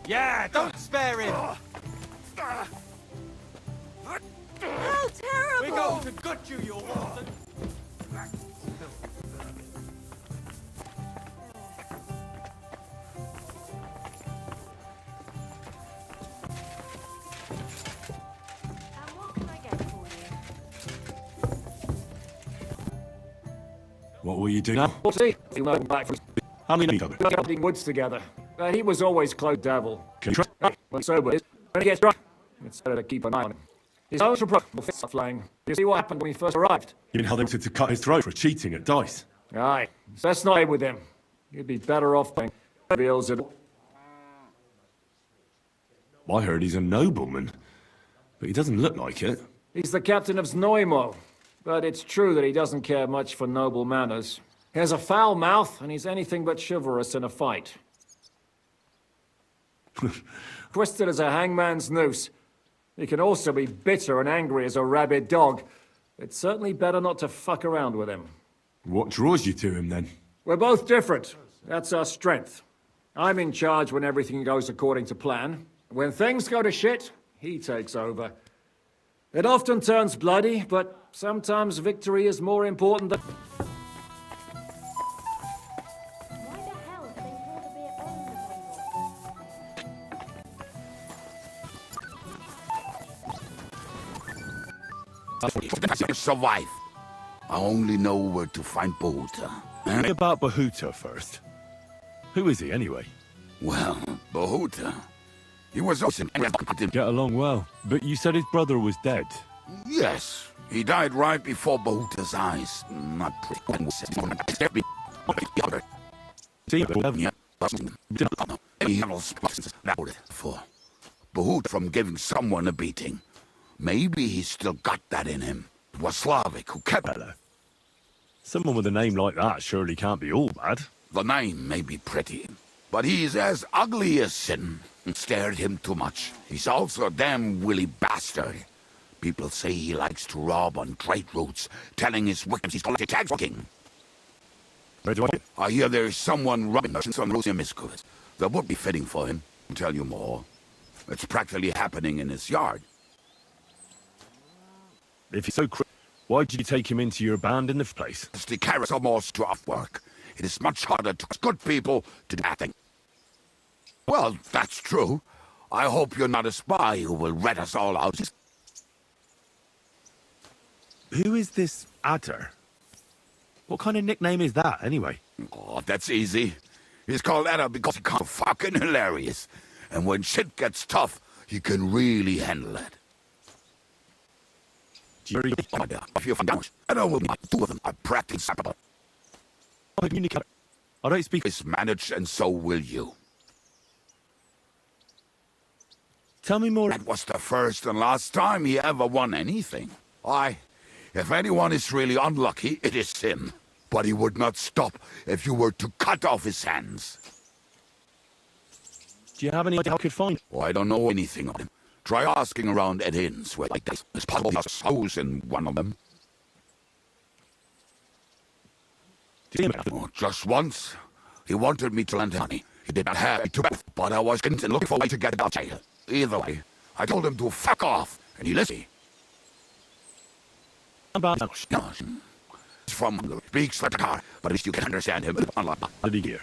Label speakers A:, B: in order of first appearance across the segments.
A: Yeah, don't spare him!
B: How terrible!
A: We're going to gut you, you orphan!
B: And what can I get for you?
C: What will you do now?
D: We'll see. He'll know back from
C: How many know each other?
D: cutting woods together. He was always close devil.
C: Can you trust?
D: When sober, when he gets drunk, it's better to keep an eye on him. His own will fit flying. You see what happened when he first arrived?
C: You mean how they wanted to cut his throat for cheating at dice?
D: Aye. So let's not aim with him. You'd be better off playing reveals it.
C: I heard he's a nobleman, but he doesn't look like it.
D: He's the captain of Znojmo, but it's true that he doesn't care much for noble manners. He has a foul mouth, and he's anything but chivalrous in a fight. Twisted as a hangman's noose. He can also be bitter and angry as a rabid dog. It's certainly better not to fuck around with him.
C: What draws you to him, then?
D: We're both different. That's our strength. I'm in charge when everything goes according to plan. When things go to shit, he takes over. It often turns bloody, but sometimes victory is more important than...
B: Why the hell did they pour the beer on the table?
E: Survive. I only know where to find Bohuta.
C: Tell me about Bohuta first. Who is he, anyway?
E: Well, Bohuta. He was also...
C: Get along well, but you said his brother was dead.
E: Yes, he died right before Bohuta's eyes. Not pretty. For Bohuta from giving someone a beating. Maybe he's still got that in him. It was Slavic who kept it.
C: Someone with a name like that surely can't be all bad.
E: The name may be pretty, but he's as ugly as sin. Scared him too much. He's also a damn willy bastard. People say he likes to rob on trade routes, telling his victims he's collecting tax for king.
C: Where do
E: I hear there's someone robbing merchants on Russian miscreants. That would be fitting for him. I'll tell you more. It's practically happening in his yard.
C: If he's so why did you take him into your band in the place?
E: The carrots are more rough work. It is much harder to good people to do that thing. Well, that's true. I hope you're not a spy who will rat us all out.
C: Who is this Adder? What kind of nickname is that, anyway?
E: Oh, that's easy. He's called Adder because he's fucking hilarious. And when shit gets tough, he can really handle it. If you find out, Adder will be two of them. I practice sapper.
C: I don't speak.
E: It's managed, and so will you.
C: Tell me more.
E: That was the first and last time he ever won anything. If anyone is really unlucky, it is him. But he would not stop if you were to cut off his hands.
C: Do you have any idea how I could find?
E: Oh, I don't know anything of him. Try asking around at inns where like this. There's probably a house in one of them. Oh, just once. He wanted me to lend money. He did not have it to both, but I was looking for a way to get it out of jail. Either way, I told him to fuck off, and he listened.
C: About Janosh.
E: Janosh. From Hungary. Speaks like a car, but at least you can understand him.
C: What did he hear?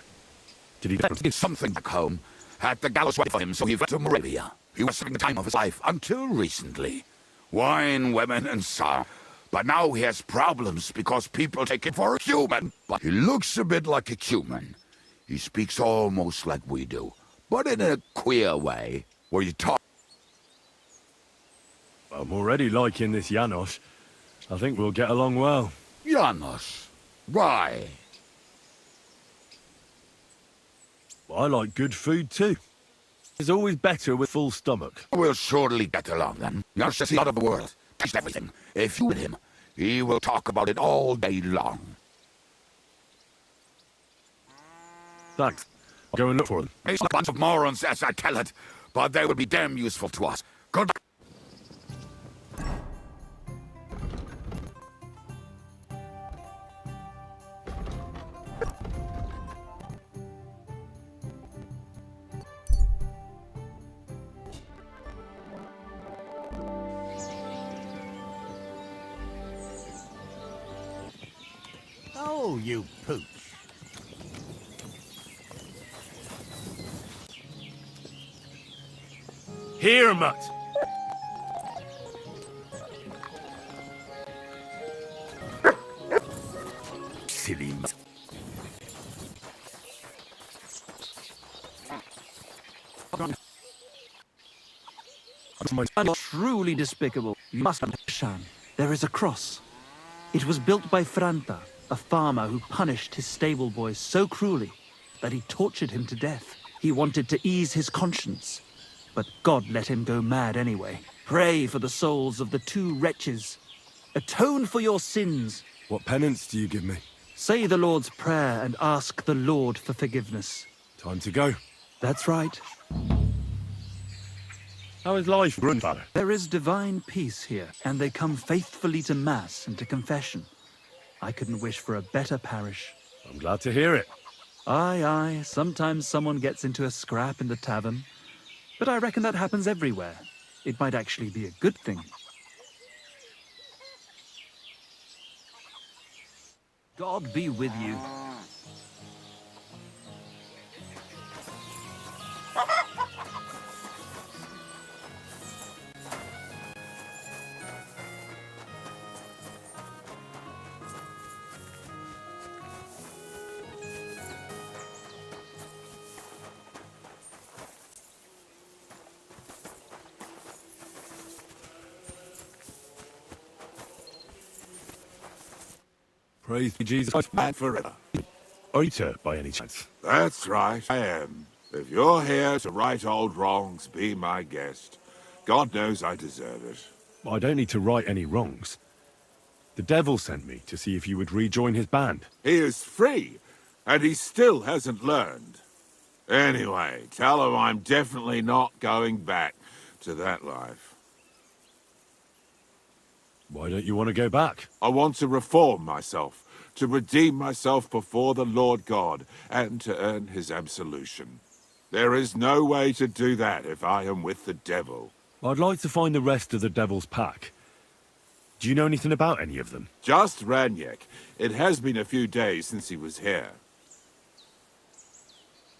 C: Did he
E: get something back home? Had the gallows ready for him, so he went to Moravia. He was having the time of his life until recently. Wine, women, and song. But now he has problems because people take him for a human. But he looks a bit like a human. He speaks almost like we do, but in a queer way, where you talk.
C: I'm already liking this Janosh. I think we'll get along well.
E: Janosh? Why?
C: I like good food too. It's always better with full stomach.
E: We'll surely get along then. Janosh is the out of the world. Taste everything. If you with him, he will talk about it all day long.
C: Thanks. I'll go and look for them.
E: He's a bunch of morons, as I tell it, but they will be damn useful to us. Good luck.
F: Oh, you pooch.
C: Here, mutt. Silly mutt.
G: Truly despicable. You must understand. There is a cross. It was built by Franta, a farmer who punished his stable boy so cruelly that he tortured him to death. He wanted to ease his conscience, but God let him go mad anyway. Pray for the souls of the two wretches. Atone for your sins.
C: What penance do you give me?
G: Say the Lord's Prayer and ask the Lord for forgiveness.
C: Time to go.
G: That's right.
C: How is life, grandfather?
G: There is divine peace here, and they come faithfully to Mass and to confession. I couldn't wish for a better parish.
C: I'm glad to hear it.
G: Aye, aye, sometimes someone gets into a scrap in the tavern. But I reckon that happens everywhere. It might actually be a good thing. God be with you.
C: Praise be Jesus Christ, man forever. Are you, sir, by any chance?
E: That's right, I am. If you're here to right old wrongs, be my guest. God knows I deserve it.
C: I don't need to right any wrongs. The devil sent me to see if you would rejoin his band.
E: He is free, and he still hasn't learned. Anyway, tell him I'm definitely not going back to that life.
C: Why don't you want to go back?
E: I want to reform myself, to redeem myself before the Lord God, and to earn his absolution. There is no way to do that if I am with the devil.
C: I'd like to find the rest of the devil's pack. Do you know anything about any of them?
E: Just Ranyek. It has been a few days since he was here.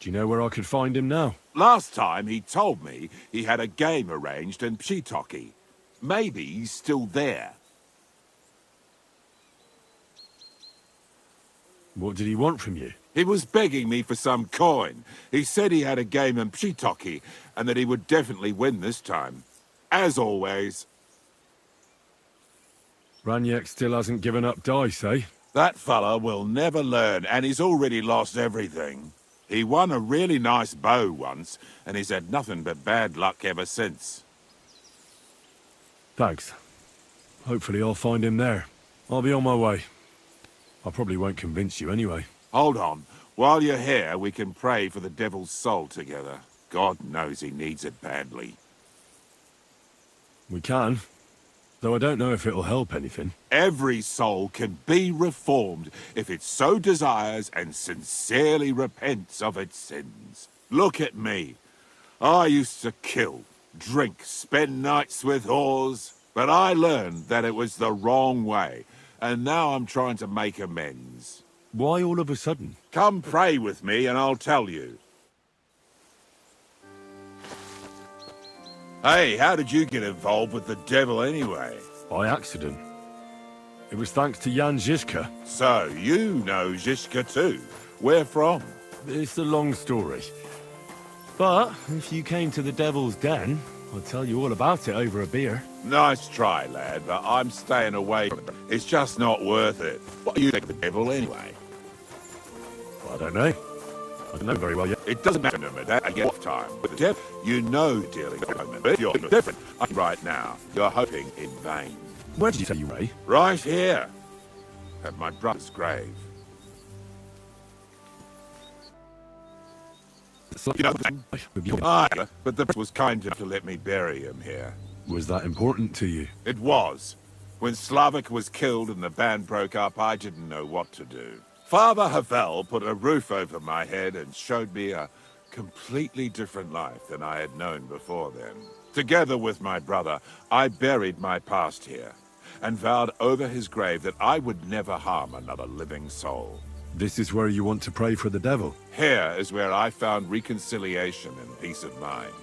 C: Do you know where I could find him now?
E: Last time he told me he had a game arranged in Pschitoky. Maybe he's still there.
C: What did he want from you?
E: He was begging me for some coin. He said he had a game in Pschitoky, and that he would definitely win this time. As always.
C: Ranyek still hasn't given up dice, eh?
E: That fella will never learn, and he's already lost everything. He won a really nice bow once, and he's had nothing but bad luck ever since.
C: Thanks. Hopefully I'll find him there. I'll be on my way. I probably won't convince you anyway.
E: Hold on. While you're here, we can pray for the devil's soul together. God knows he needs it badly.
C: We can. Though I don't know if it'll help anything.
E: Every soul can be reformed if it so desires and sincerely repents of its sins. Look at me. I used to kill, drink, spend nights with whores, but I learned that it was the wrong way, and now I'm trying to make amends.
C: Why all of a sudden?
E: Come pray with me and I'll tell you. Hey, how did you get involved with the devil anyway?
C: By accident. It was thanks to Jan Žižka.
E: So, you know Žižka too. Where from?
C: It's a long story. But if you came to the Devil's Den, I'll tell you all about it over a beer.
E: Nice try, lad, but I'm staying away from it. It's just not worth it. What do you think of the devil anyway?
C: I don't know. I don't know very well yet.
E: It doesn't matter no matter. I get off time. With the devil, you know dealing with him, but you're different. Right now, you're hoping in vain.
C: Where did you say you were?
E: Right here. At my brother's grave. You know, but the priest was kind enough to let me bury him here.
C: Was that important to you?
E: It was. When Slavik was killed and the band broke up, I didn't know what to do. Father Havel put a roof over my head and showed me a completely different life than I had known before then. Together with my brother, I buried my past here. and vowed over his grave that I would never harm another living soul.
C: This is where you want to pray for the devil?
E: Here is where I found reconciliation and peace of mind.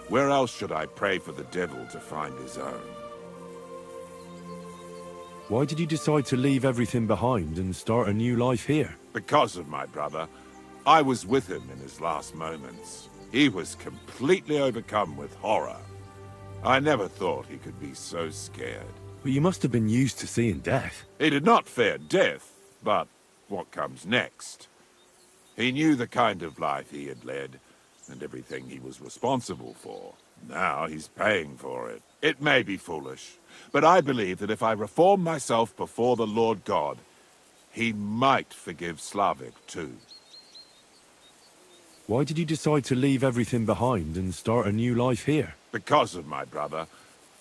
E: Where else should I pray for the devil to find his own?
C: Why did you decide to leave everything behind and start a new life here?
E: Because of my brother. I was with him in his last moments. He was completely overcome with horror. I never thought he could be so scared.
C: Well, you must have been used to seeing death.
E: He did not fear death, but what comes next? He knew the kind of life he had led, and everything he was responsible for. Now he's paying for it. It may be foolish, but I believe that if I reform myself before the Lord God, he might forgive Slavic too.
C: Why did you decide to leave everything behind and start a new life here?
E: Because of my brother.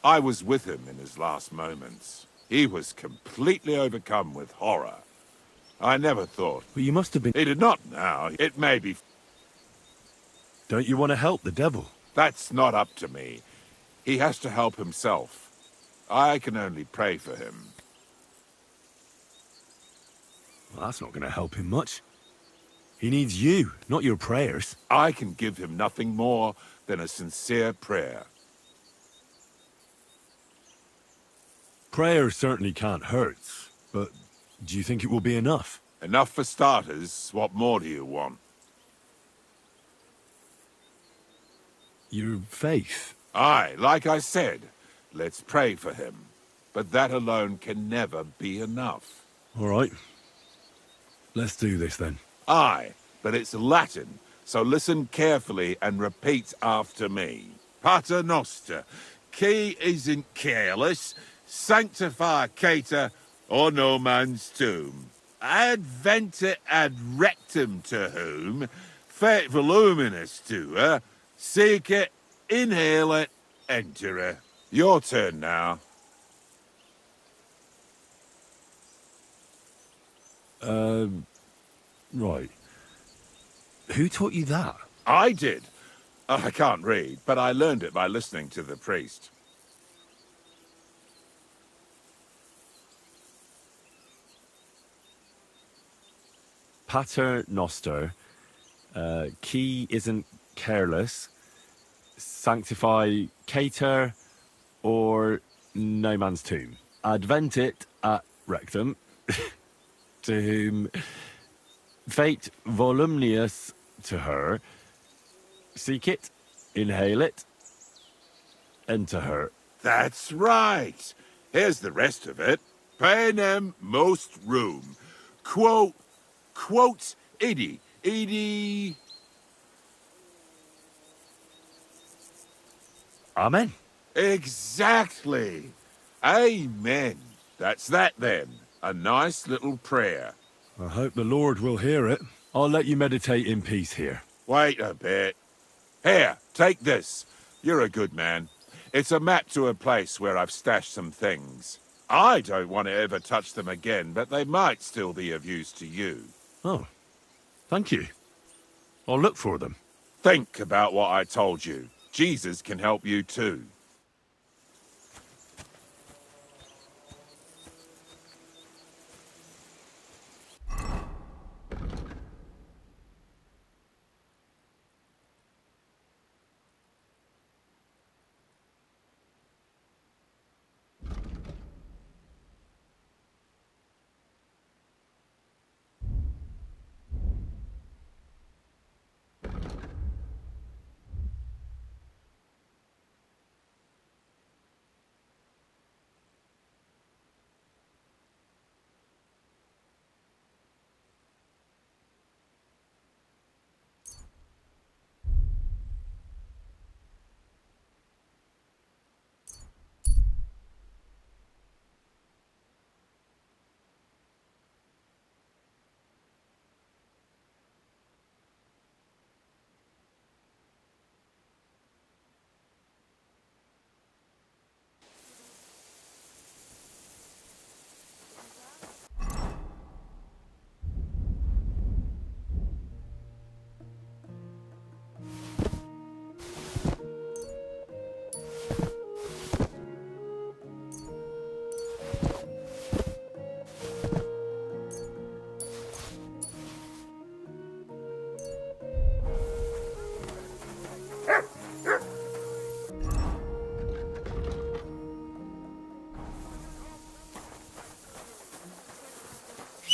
E: I was with him in his last moments. He was completely overcome with horror. I never thought.
C: Well, you must have been...
E: He did not now. It may be...
C: Don't you want to help the devil?
E: That's not up to me. He has to help himself. I can only pray for him.
C: Well, that's not going to help him much. He needs you, not your prayers.
E: I can give him nothing more than a sincere prayer.
C: Prayer certainly can't hurt, but do you think it will be enough?
E: Enough for starters. What more do you want?
C: Your faith.
E: Aye, like I said, let's pray for him. But that alone can never be enough.
C: All right. Let's do this then.
E: Aye, but it's Latin, so listen carefully and repeat after me. Pater Noster, qui isn't careless, sanctify cater, or no man's tomb. Adventure ad rectum to whom, fet voluminous to her, seek it, inhale it, enter her. Your turn now.
C: Right. Who taught you that?
E: I did. I can't read, but I learned it by listening to the priest.
C: Pater Noster, qui isn't careless, sanctify cater, or no man's tomb. Adventit at rectum, to whom fate voluminous to her, seek it, inhale it, enter her.
E: That's right. Here's the rest of it. Panem most room. Quote, idi.
C: Amen.
E: Exactly. Amen. That's that then. A nice little prayer.
C: I hope the Lord will hear it. I'll let you meditate in peace here.
E: Wait a bit. Here, take this. You're a good man. It's a map to a place where I've stashed some things. I don't want to ever touch them again, but they might still be of use to you.
C: Oh, thank you. I'll look for them.
E: Think about what I told you. Jesus can help you too.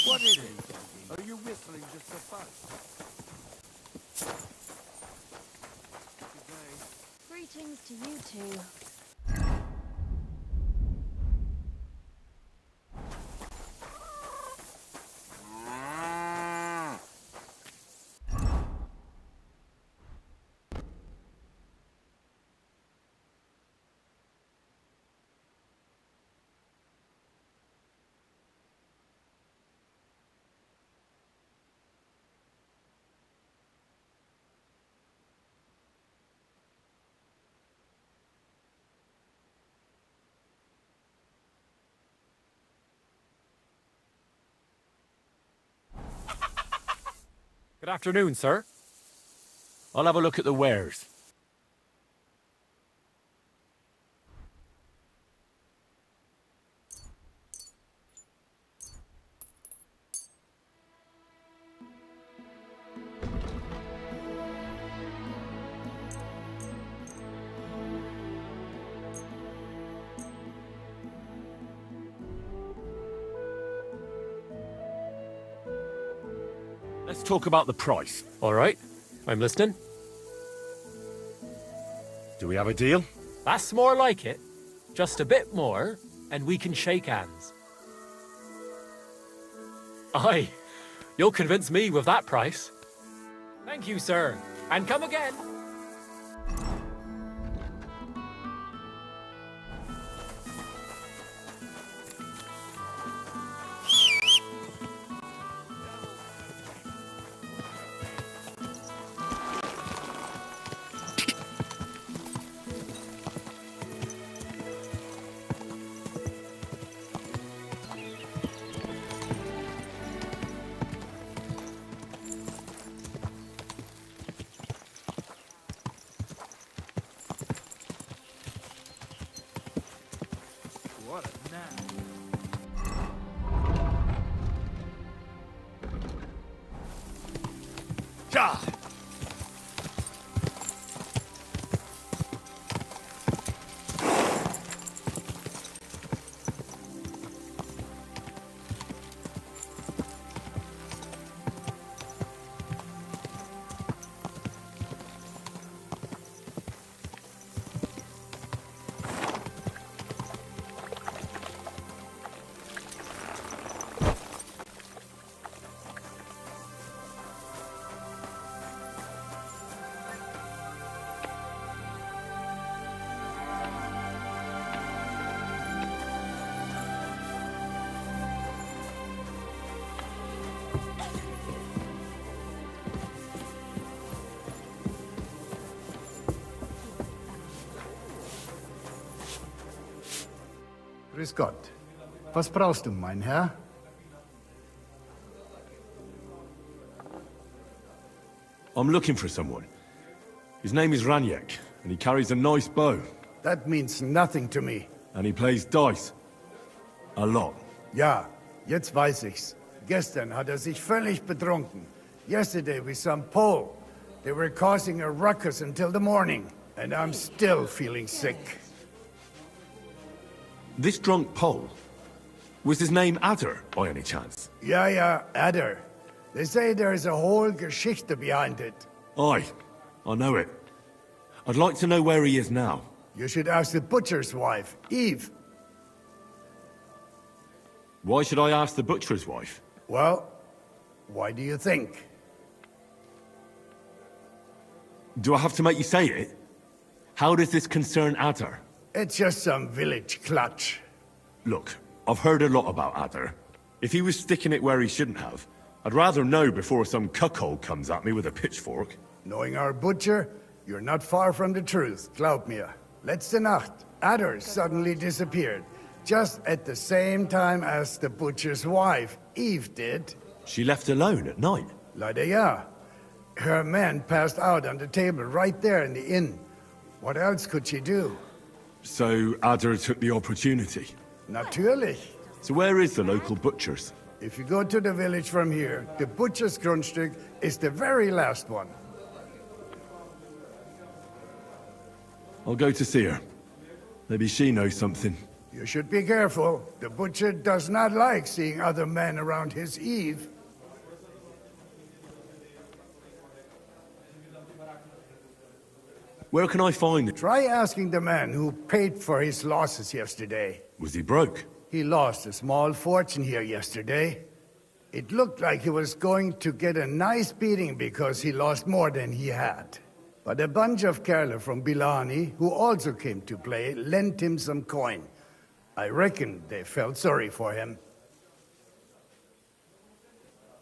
E: What is it? Are you whistling just for fun?
B: Greetings to you two.
A: Good afternoon, sir.
C: I'll have a look at the wares. Let's talk about the price.
A: All right, I'm listening.
C: Do we have a deal?
A: That's more like it. Just a bit more, and we can shake hands. Aye, you'll convince me with that price. Thank you, sir. And come again.
C: Ja!
F: Grüß Gott. Was brauchst du, mein Herr?
C: I'm looking for someone. His name is Ranyek, and he carries a nice bow.
F: That means nothing to me.
C: And he plays dice. A lot.
F: Ja, jetzt weiß ich's. Gestern hat sich völlig betrunken. Yesterday we some Pole. They were causing a ruckus until the morning. And I'm still feeling sick.
C: This drunk Pole, was his name Adder, by any chance?
F: Ja, Adder. They say there is a whole Geschichte behind it.
C: Aye, I know it. I'd like to know where he is now.
F: You should ask the butcher's wife, Eve.
C: Why should I ask the butcher's wife?
F: Well, why do you think?
C: Do I have to make you say it? How does this concern Adder?
F: It's just some village clutch.
C: Look, I've heard a lot about Adder. If he was sticking it where he shouldn't have, I'd rather know before some cuckold comes at me with a pitchfork.
F: Knowing our butcher, you're not far from the truth, glaub mir. Letzte Nacht, Adder suddenly disappeared, just at the same time as the butcher's wife, Eve, did.
C: She left alone at night?
F: Leider ja. Her man passed out on the table right there in the inn. What else could she do?
C: So Adder took the opportunity.
F: Natürlich.
C: So where is the local butcher's?
F: If you go to the village from here, the butcher's Grundstück is the very last one.
C: I'll go to see her. Maybe she knows something.
F: You should be careful. The butcher does not like seeing other men around his Eve.
C: Where can I find it?
F: Try asking the man who paid for his losses yesterday.
C: Was he broke?
F: He lost a small fortune here yesterday. It looked like he was going to get a nice beating because he lost more than he had. But a bunch of Kerala from Bylany, who also came to play, lent him some coin. I reckon they felt sorry for him.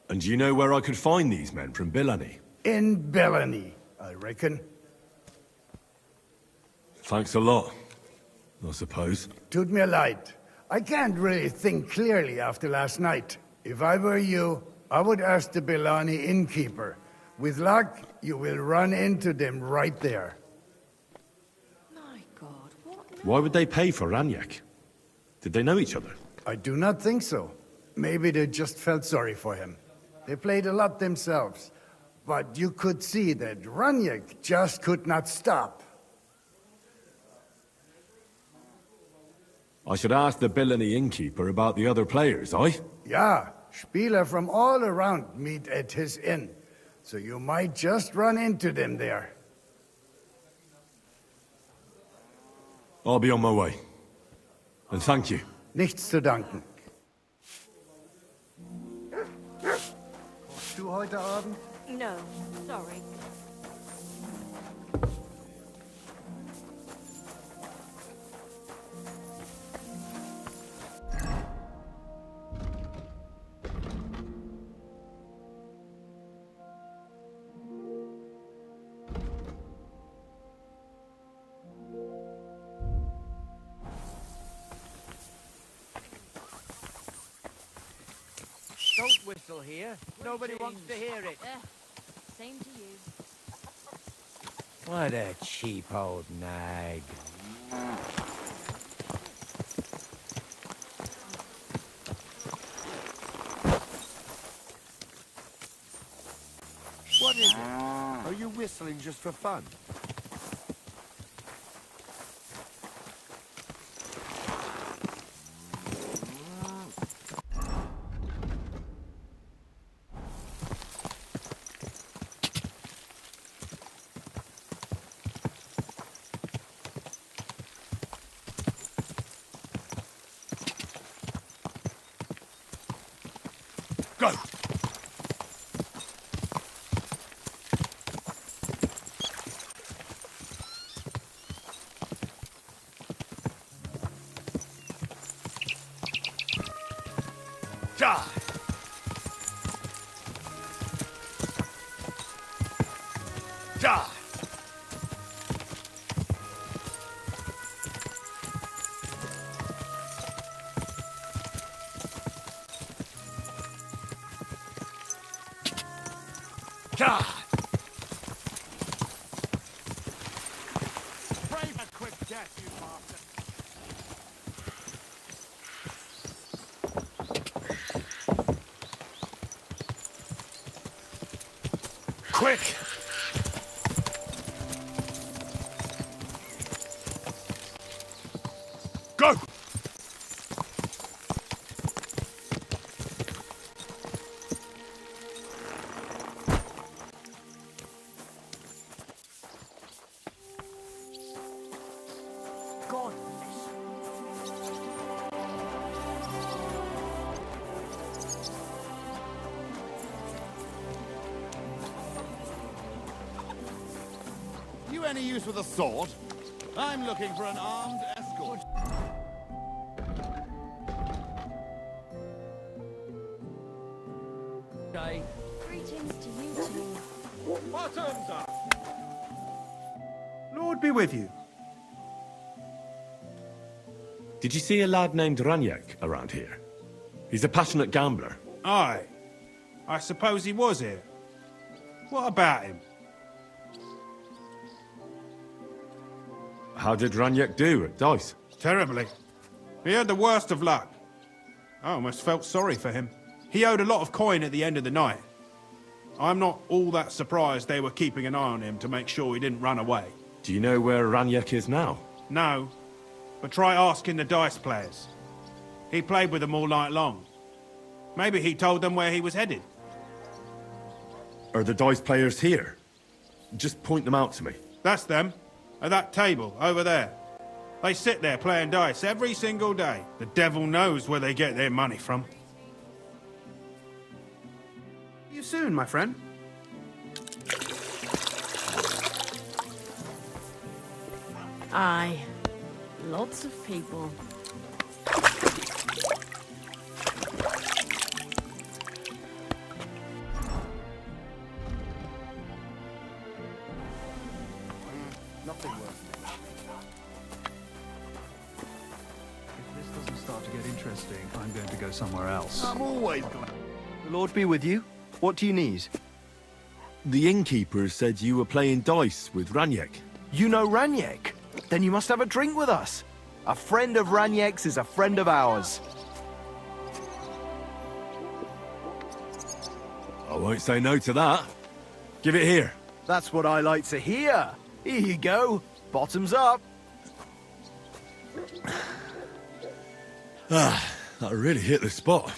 C: And do you know where I could find these men from Bylany?
F: In Bylany, I reckon.
C: Thanks a lot, I suppose.
F: Tut mir leid. I can't really think clearly after last night. If I were you, I would ask the Bylany innkeeper. With luck, you will run into them right there.
B: My God, what now?
C: Why would they pay for Ranyek? Did they know each other?
F: I do not think so. Maybe they just felt sorry for him. They played a lot themselves. But you could see that Ranyek just could not stop.
C: I should ask the Bylany innkeeper about the other players, aye?
F: Yeah, Spieler from all around meet at his inn. So you might just run into them there.
C: I'll be on my way. And thank you.
F: Nichts zu danken. Kochst du heute Abend?
B: No, sorry.
H: Don't whistle here. Nobody wants to hear it.
B: Same to you.
H: What a cheap old nag.
E: What is it? Are you whistling just for fun? Go! Die! Die! Die! Brave a quick death, you bastard! Quick! Go!
H: God.
E: You any use with a sword? I'm looking for an armed escort.
H: Okay.
B: Greetings to you two.
E: Bottoms up!
I: Lord be with you.
C: Did you see a lad named Ranyek around here? He's a passionate gambler.
I: Aye. I suppose he was here. What about him?
C: How did Ranyek do at dice?
I: Terribly. He had the worst of luck. I almost felt sorry for him. He owed a lot of coin at the end of the night. I'm not all that surprised they were keeping an eye on him to make sure he didn't run away.
C: Do you know where Ranyek is now?
I: No. but try asking the dice players. He played with them all night long. Maybe he told them where he was headed.
C: Are the dice players here? Just point them out to me.
I: That's them, at that table over there. They sit there playing dice every single day. The devil knows where they get their money from.
J: See you soon, my friend.
B: Aye. Lots of people.
J: Nothing worse.
G: If this doesn't start to get interesting, I'm going to go somewhere else.
J: I'm always glad. The Lord be with you. What do you need?
C: The innkeepers said you were playing dice with Ranyek.
J: You know Ranyek? Then you must have a drink with us. A friend of Ranyek's is a friend of ours.
C: I won't say no to that. Give it here.
J: That's what I like to hear. Here you go. Bottoms up.
C: That really hit the spot.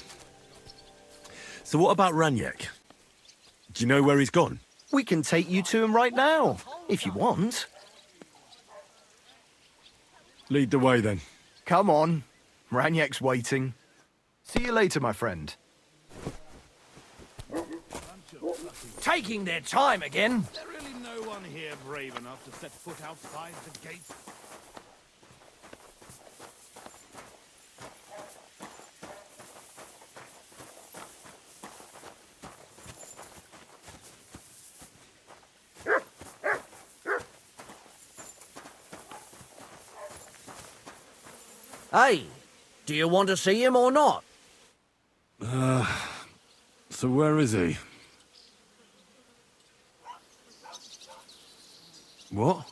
C: So what about Ranyek? Do you know where he's gone?
J: We can take you to him right now, if you want.
C: Lead the way then.
J: Come on. Ranyek's waiting. See you later, my friend.
H: Taking their time again.
E: There really no one here brave enough to set foot outside the gate?
H: Hey, do you want to see him or not?
C: So where is he? What?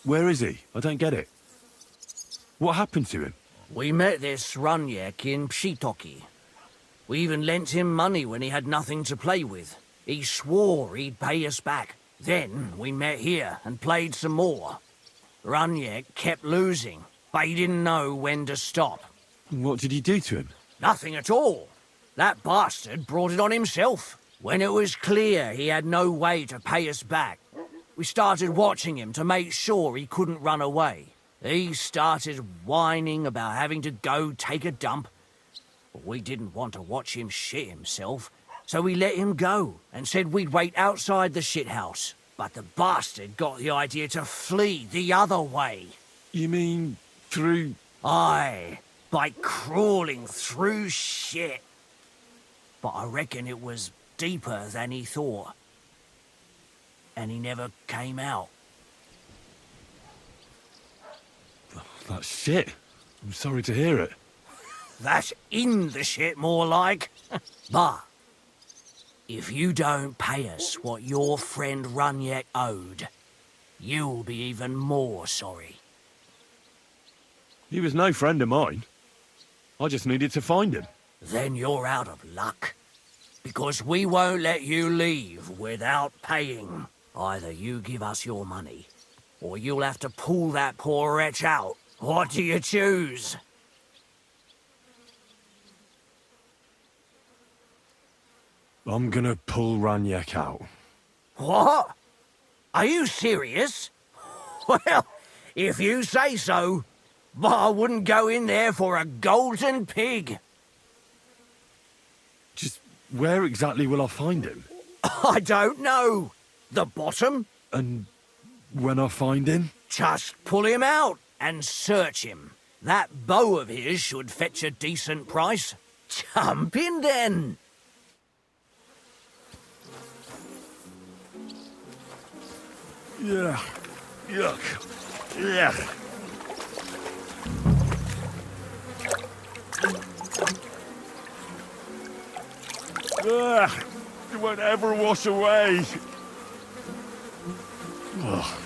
C: Where is he? I don't get it. What happened to him?
H: We met this Ranyek in Pschitoky. We even lent him money when he had nothing to play with. He swore he'd pay us back. Then we met here and played some more. Ranyek kept losing, but he didn't know when to stop.
C: What did he do to him?
H: Nothing at all. That bastard brought it on himself. When it was clear he had no way to pay us back, we started watching him to make sure he couldn't run away. He started whining about having to go take a dump. But we didn't want to watch him shit himself, so we let him go and said we'd wait outside the shithouse. But the bastard got the idea to flee the other way.
C: You mean through...
H: Aye, by crawling through shit. But I reckon it was deeper than he thought. And he never came out.
C: That's shit. I'm sorry to hear it.
H: That's in the shit, more like. But if you don't pay us what your friend Ranyek owed, you'll be even more sorry.
C: He was no friend of mine. I just needed to find him.
H: Then you're out of luck. Because we won't let you leave without paying. Either you give us your money, or you'll have to pull that poor wretch out. What do you choose?
C: I'm gonna pull Ranyek out.
H: What? Are you serious? Well, if you say so, but I wouldn't go in there for a golden pig.
C: Just where exactly will I find him?
H: I don't know. The bottom?
C: And when I find him?
H: Just pull him out and search him. That bow of his should fetch a decent price. Jump in then.
C: Yeah. Yuck. Yeah. Ugh. It won't ever wash away. Ugh.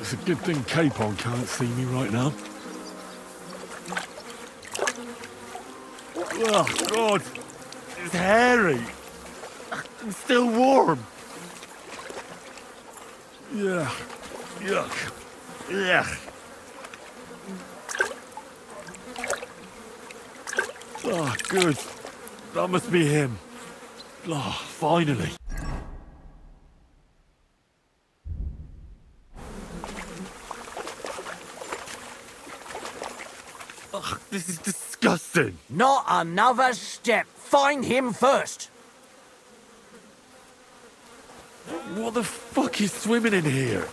C: It's a good thing Capon can't see me right now. Oh, God. It's hairy. It's still warm. Yeah. Yuck. Yeah. Oh, good. That must be him. Oh, finally. Ugh, this is disgusting.
H: Not another step. Find him first.
C: What the fuck is swimming in here?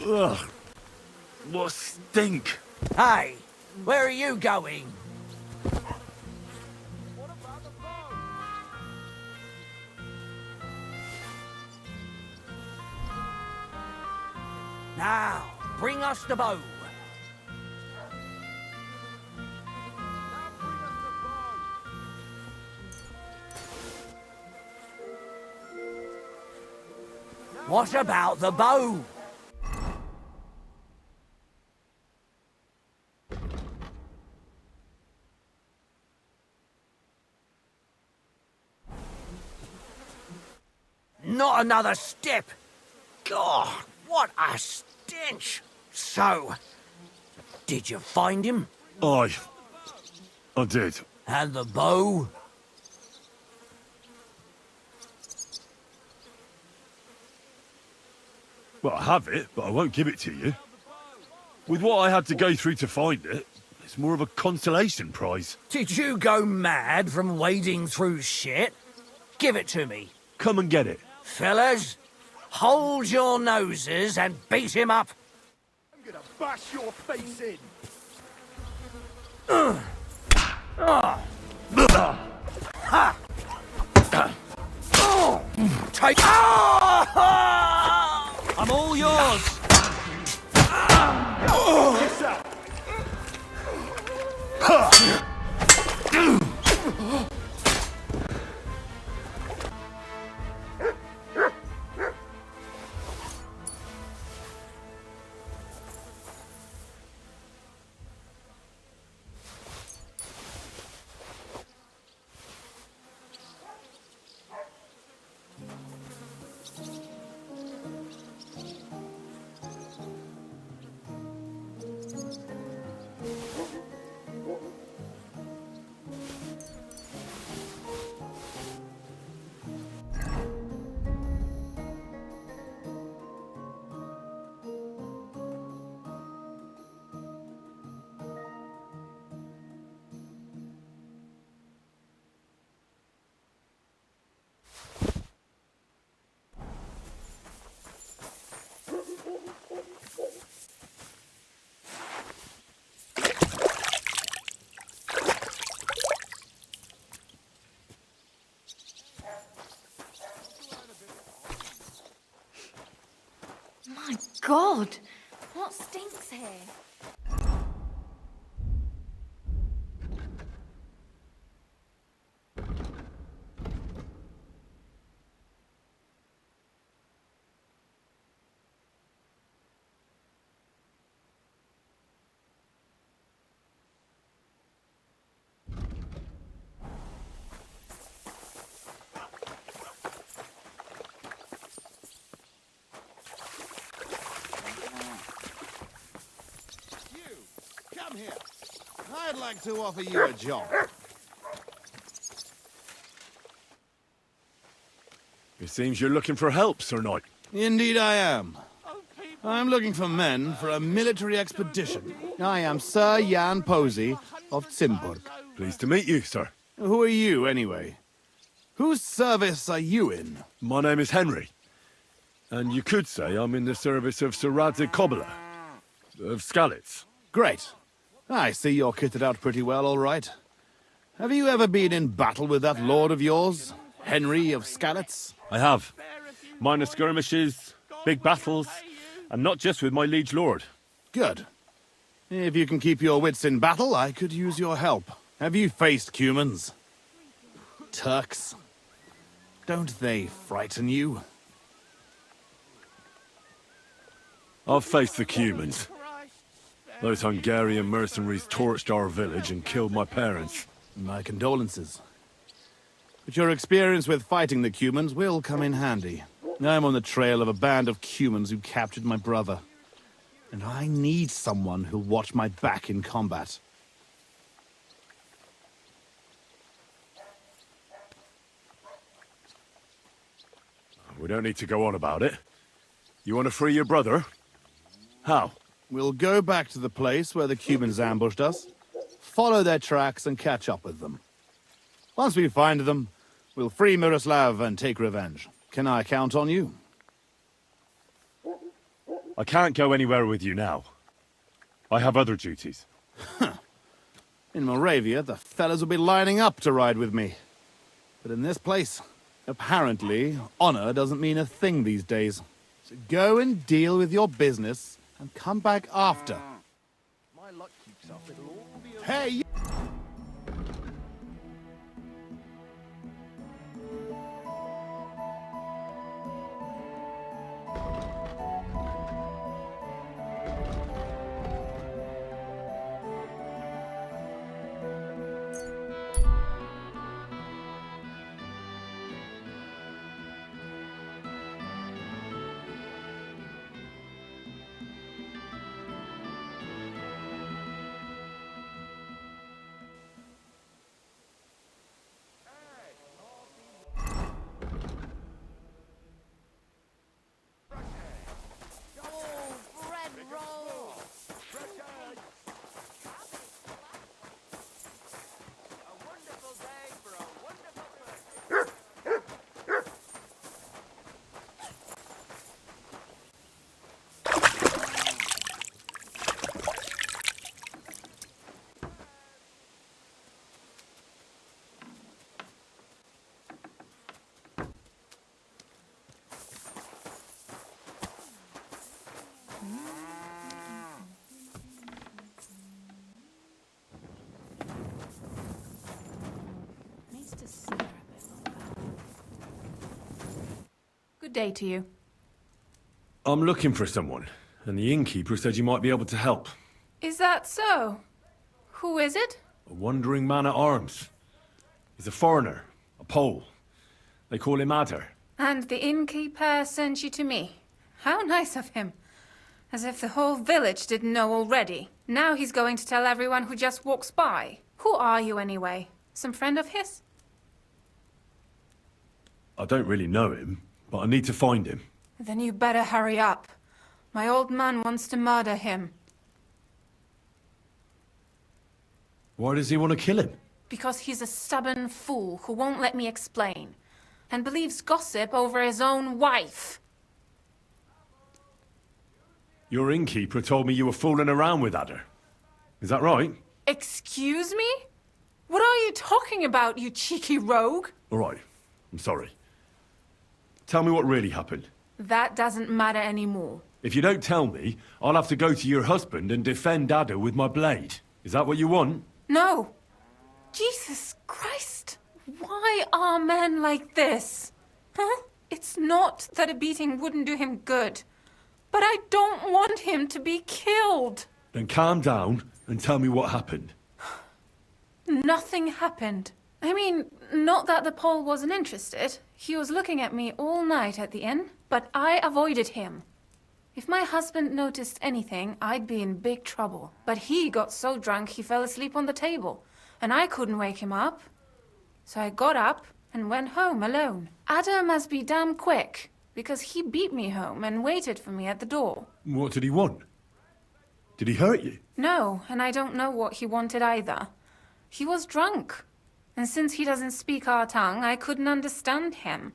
C: Ugh. What a stink.
H: Hey, where are you going? Now, bring us the bow. What about the bow? Not another step. God, what a stench. So, did you find him?
C: I did.
H: And the bow?
C: Well, I have it, but I won't give it to you. With what I had to go through to find it, it's more of a consolation prize.
H: Did you go mad from wading through shit? Give it to me.
C: Come and get it.
H: Fellas, hold your noses and beat him up.
F: I'm gonna bash your face in.
H: Take. I'm all yours.
B: My God! What stinks here?
K: Come here. I'd like to offer you a job.
C: It seems you're looking for help, Sir Knight.
K: Indeed I am. I'm looking for men for a military expedition. I am Sir Jan Posey of Zimburg.
C: Pleased to meet you, sir.
K: Who are you, anyway? Whose service are you in?
C: My name is Henry. And you could say I'm in the service of Sir Radzig Kobyla, of Skalitz.
K: Great. I see you're kitted out pretty well, all right. Have you ever been in battle with that lord of yours, Henry of Skalitz?
C: I have. Minor skirmishes, big battles, and not just with my liege lord.
K: Good. If you can keep your wits in battle, I could use your help. Have you faced Cumans? Turks? Don't they frighten you?
C: I've faced the Cumans. Those Hungarian mercenaries torched our village and killed my parents.
K: My condolences. But your experience with fighting the Cumans will come in handy. I'm on the trail of a band of Cumans who captured my brother. And I need someone who'll watch my back in combat.
C: We don't need to go on about it. You want to free your brother? How?
K: We'll go back to the place where the Cumans ambushed us, follow their tracks and catch up with them. Once we find them, we'll free Miroslav and take revenge. Can I count on you?
C: I can't go anywhere with you now. I have other duties.
K: In Moravia, the fellas will be lining up to ride with me. But in this place, apparently, honor doesn't mean a thing these days. So go and deal with your business and come back after.
J: My luck keeps up, it'll all be okay.
K: Hey!
B: Good day to you.
C: I'm looking for someone, and the innkeeper said you might be able to help.
B: Is that so? Who is it?
C: A wandering man at arms. He's a foreigner, a Pole. They call him Adder.
B: And the innkeeper sent you to me. How nice of him. As if the whole village didn't know already. Now he's going to tell everyone who just walks by. Who are you anyway? Some friend of his?
C: I don't really know him, but I need to find him.
B: Then you better hurry up. My old man wants to murder him.
C: Why does he want to kill him?
B: Because he's a stubborn fool who won't let me explain. And believes gossip over his own wife.
C: Your innkeeper told me you were fooling around with Adder. Is that right?
B: Excuse me? What are you talking about, you cheeky rogue?
C: All right. I'm sorry. Tell me what really happened.
B: That doesn't matter anymore.
C: If you don't tell me, I'll have to go to your husband and defend Adder with my blade. Is that what you want?
B: No. Jesus Christ. Why are men like this? Huh? It's not that a beating wouldn't do him good. But I don't want him to be killed.
C: Then calm down and tell me what happened.
B: Nothing happened. I mean, not that the Pole wasn't interested. He was looking at me all night at the inn, but I avoided him. If my husband noticed anything, I'd be in big trouble. But he got so drunk he fell asleep on the table, and I couldn't wake him up. So I got up and went home alone. Adder must be damn quick, because he beat me home and waited for me at the door.
C: What did he want? Did he hurt you?
B: No, and I don't know what he wanted either. He was drunk. And since he doesn't speak our tongue, I couldn't understand him.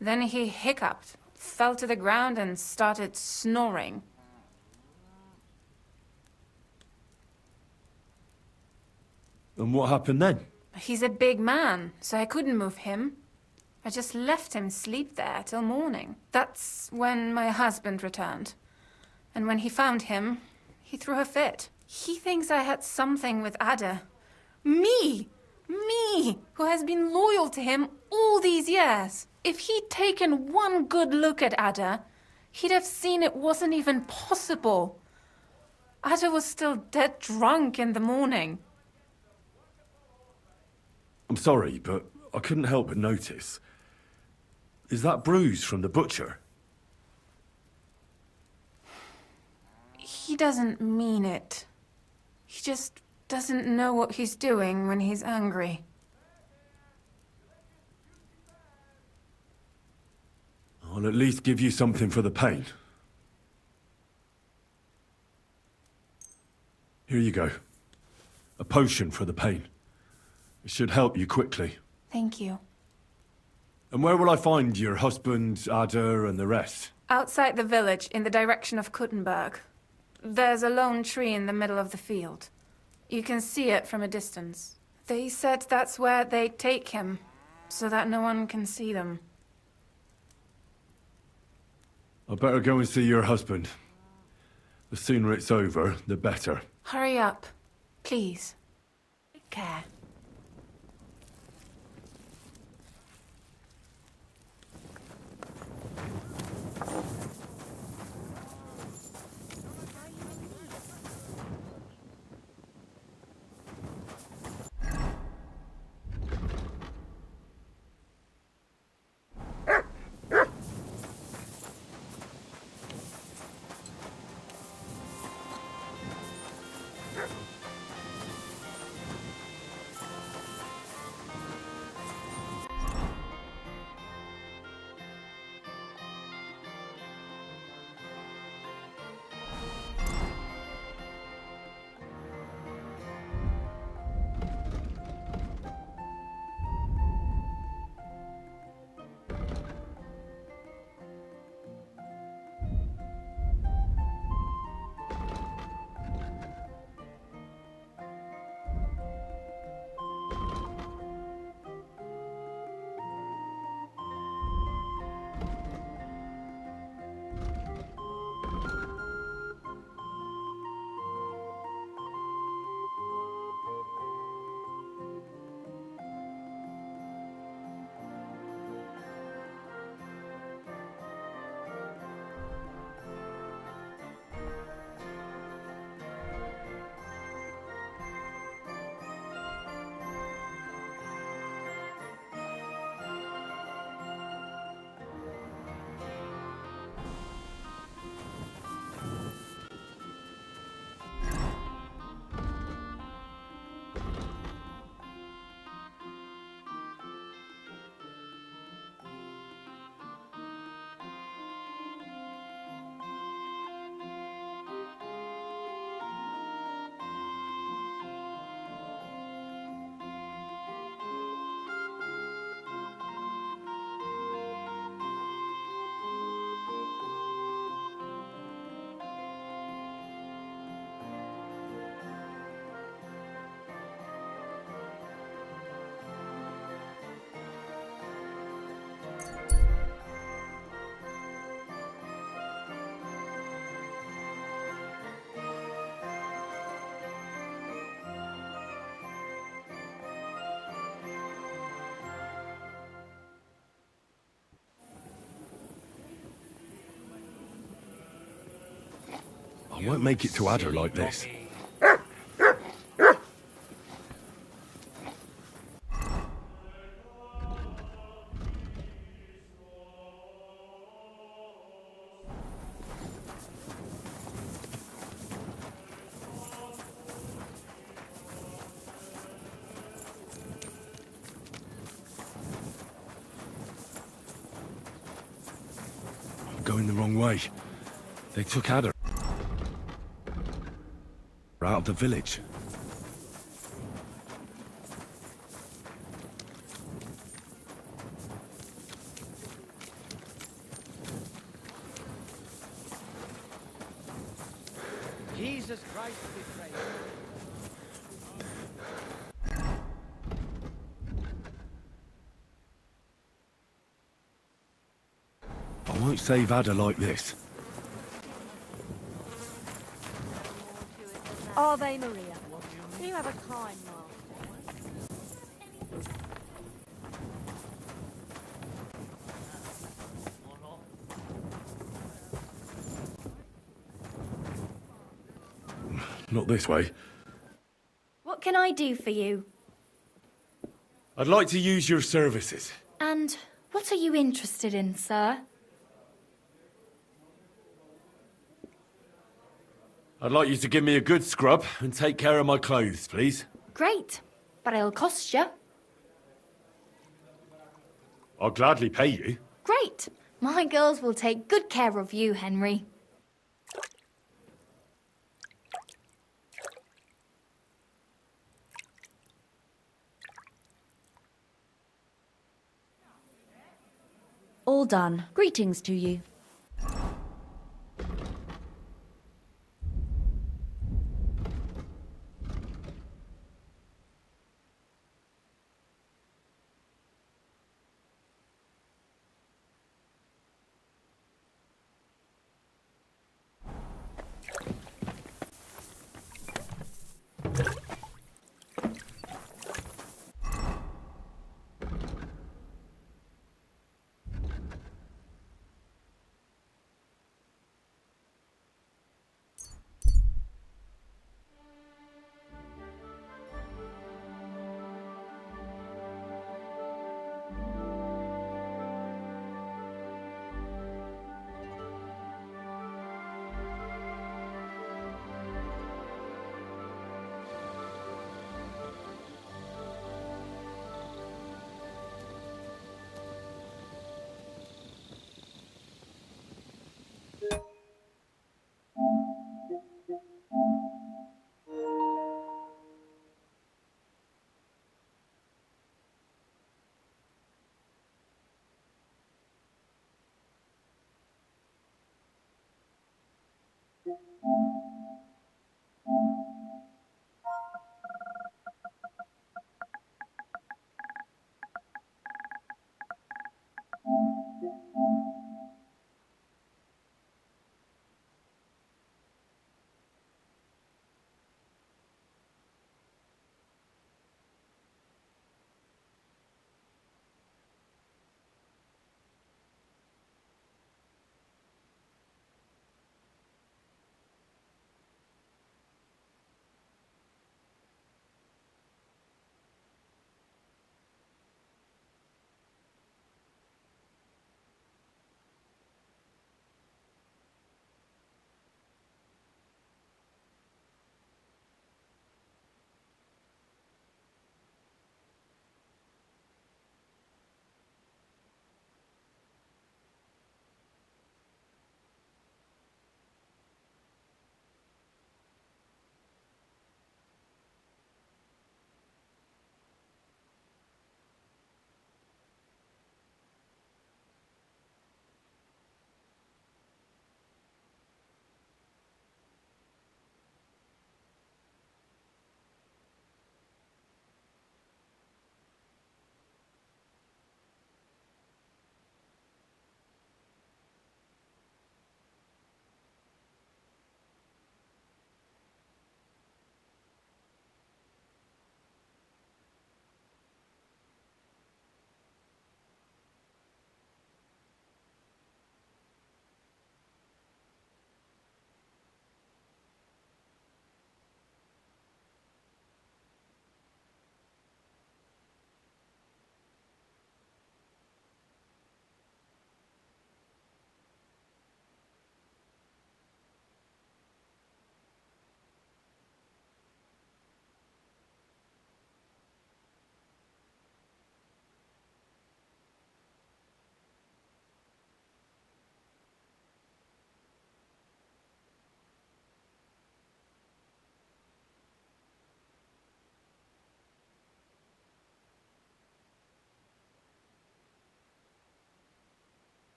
B: Then he hiccuped, fell to the ground and started snoring.
C: And what happened then?
B: He's a big man, so I couldn't move him. I just left him sleep there till morning. That's when my husband returned. And when he found him, he threw a fit. He thinks I had something with Adder. Me! Me, who has been loyal to him all these years. If he'd taken one good look at Adder, he'd have seen it wasn't even possible. Adder was still dead drunk in the morning.
C: I'm sorry, but I couldn't help but notice. Is that bruise from the butcher?
B: He doesn't mean it. He just doesn't know what he's doing when he's angry.
C: I'll at least give you something for the pain. Here you go. A potion for the pain. It should help you quickly.
B: Thank you.
C: And where will I find your husband, Ada, and the rest?
B: Outside the village, in the direction of Kuttenberg. There's a lone tree in the middle of the field. You can see it from a distance. They said that's where they take him, so that no one can see them.
C: I better go and see your husband. The sooner it's over, the better.
B: Hurry up, please. Take care.
C: I won't make it to Ada like this. I'm going the wrong way. They took Ada out of the village.
H: Jesus Christ be praised.
C: I won't save Ada like this.
L: Ave Maria. You have a kind master.
C: Not this way.
L: What can I do for you?
C: I'd like to use your services.
M: And what are you interested in, sir?
C: I'd like you to give me a good scrub and take care of my clothes, please.
M: Great, but it'll cost you.
C: I'll gladly pay you.
M: Great. My girls will take good care of you, Henry.
N: All done. Greetings to you.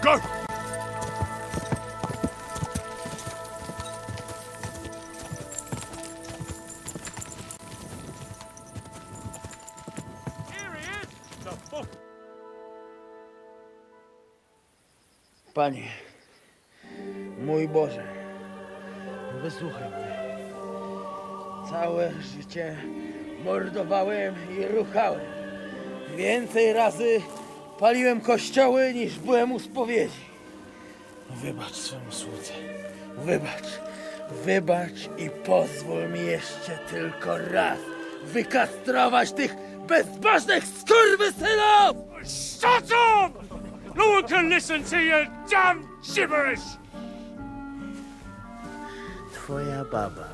C: Go!
O: Panie, mój Boże, wysłuchaj mnie. Całe życie mordowałem i ruchałem. Więcej razy paliłem kościoły, niż byłem u spowiedzi. Wybacz swemu słudze. Wybacz i pozwól mi jeszcze tylko raz wykastrować tych bezbożnych skurwysynów!
P: Shut up! No one can listen to your damn gibberish!
O: Twoja baba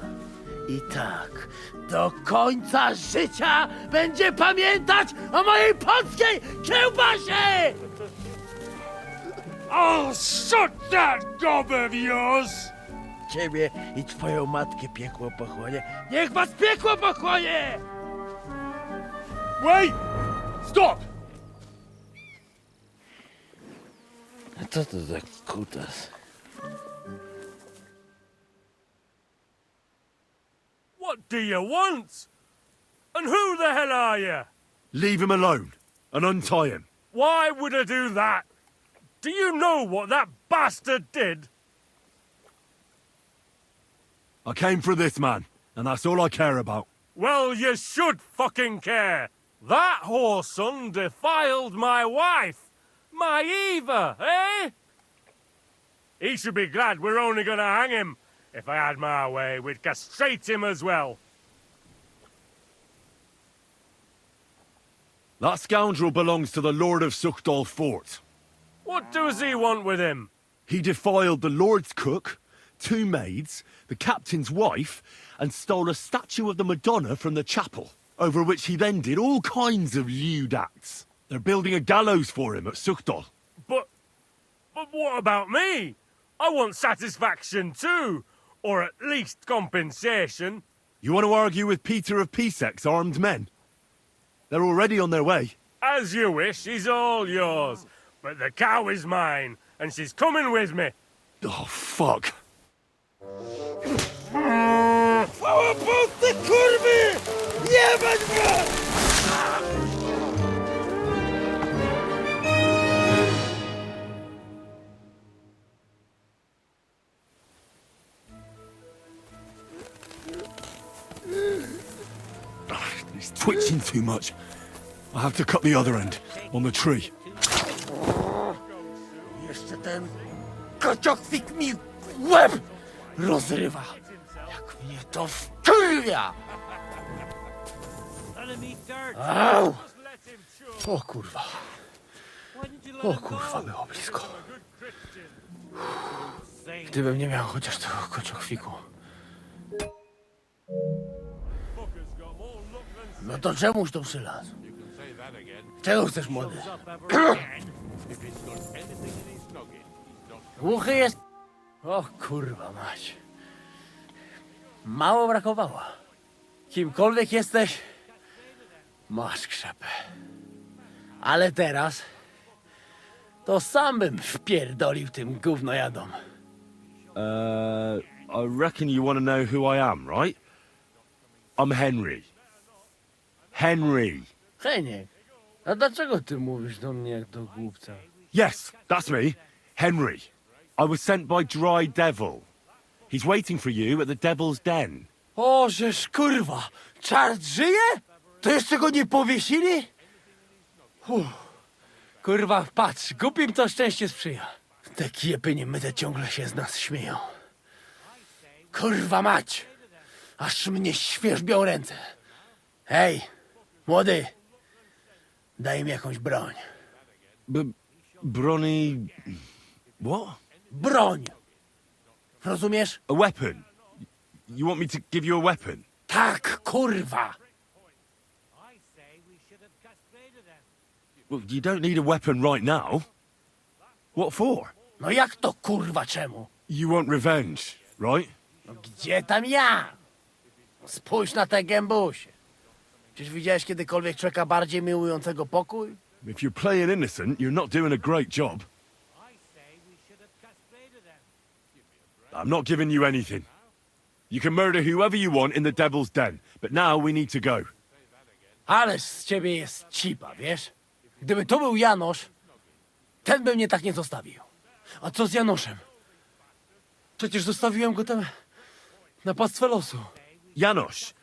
O: i tak do końca życia będzie pamiętać o mojej polskiej kiełbasie!
P: I'll shut that gob of yours!
O: Ciebie i twoją matkę piekło pochłonie. Niech was piekło pochłonie!
P: Wait! Stop!
O: A co to za kutas?
P: What do you want? And who the hell are you?
C: Leave him alone and untie him.
P: Why would I do that? Do you know what that bastard did?
C: I came for this man, and that's all I care about.
P: Well, you should fucking care. That whoreson defiled my wife. My Eva, eh? He should be glad we're only gonna hang him. If I had my way, we'd castrate him as well.
C: That scoundrel belongs to the Lord of Suchdol Fort.
P: What does he want with him?
C: He defiled the Lord's cook, 2 maids, the captain's wife, and stole a statue of the Madonna from the chapel, over which he then did all kinds of lewd acts. They're building a gallows for him at Suchdol.
P: But what about me? I want satisfaction too, or at least compensation.
C: You want to argue with Peter of Pisek's armed men? They're already on their way.
P: As you wish, he's all yours. But the cow is mine, and she's coming with me.
C: Oh, fuck.
O: Chwała Polsce, kurwy! Jebać was!
C: He's twitching too much. I have to cut the other end, on the tree.
O: Jeszcze ten kociokwik mi łeb rozrywa. Jak mnie to wkurwia! Au! O kurwa. O kurwa, było blisko. Gdybym nie miał chociaż tego kociokwiku. No to czemuż to przylazł? Czego chcesz, młody? Głuchy jest? O kurwa mać. Mało brakowało. Kimkolwiek jesteś, masz krzepę. Ale teraz to sam bym wpierdolił tym gównojadom.
C: I reckon you want to know who I am, right? I'm Henry. Henry.
O: Heniek, a dlaczego ty mówisz do mnie jak do głupca?
C: Yes, that's me. Henry. I was sent by Dry Devil. He's waiting for you at the Devil's Den.
O: O, żeż kurwa, czart żyje? To jeszcze go nie powiesili? Kurwa, patrz, głupim to szczęście sprzyja. Te kiepy niemyte ciągle się z nas śmieją. Kurwa mać, aż mnie świerzbią ręce. Hej, młody, daj mi jakąś broń.
C: Brony... What?
O: Broń! Rozumiesz?
C: A weapon? You want me to give you a weapon?
O: Tak, kurwa!
C: Well, you don't need a weapon right now. What for?
O: No jak to kurwa czemu?
C: You want revenge, right?
O: No gdzie tam ja? Spójrz na te gębusie. Czyż widziałeś kiedykolwiek człowieka bardziej miłującego pokój?
C: If you're playing innocent, you're not doing a great job. I'm not giving you anything. You can murder whoever you want in the Devil's Den, but now we need to go.
O: Ależ z ciebie jest cipa, wiesz? Gdyby to był Janosz, ten by mnie tak nie zostawił. A co z Janoszem? Przecież zostawiłem go tam na pastwę losu.
C: Janosz?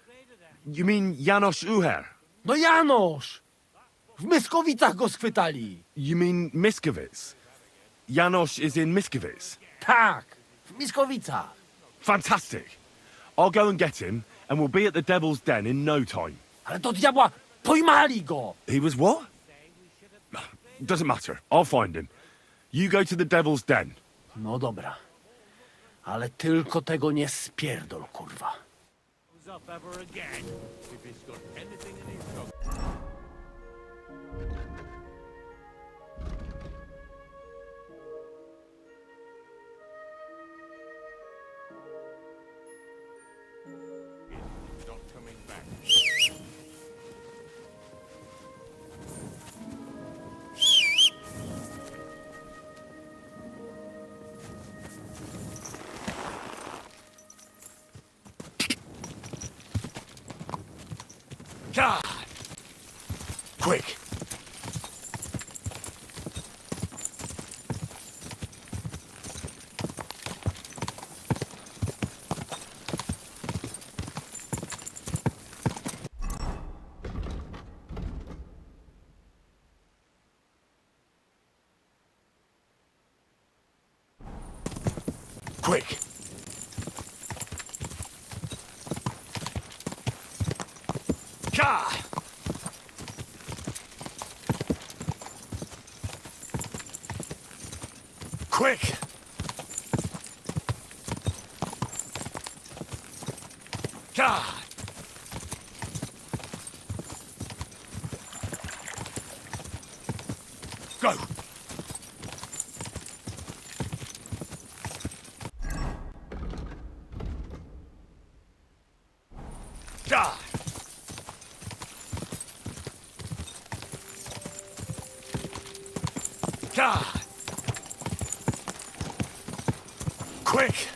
C: You mean Janosz Uher?
O: No Janosz! W Myskowicach go schwytali.
C: You mean Miskowic? Janosz is in Miskowic?
O: Tak, w Myskowicach.
C: Fantastic. I'll go and get him, and we'll be at the Devil's Den in no time.
O: Ale do diabła, pojmali go!
C: He was what? Doesn't matter. I'll find him. You go to the Devil's Den.
O: No dobra. Ale tylko tego nie spierdol, kurwa.
C: God! Quick! Quick! God! Quick! God! Go! God! God! Quick!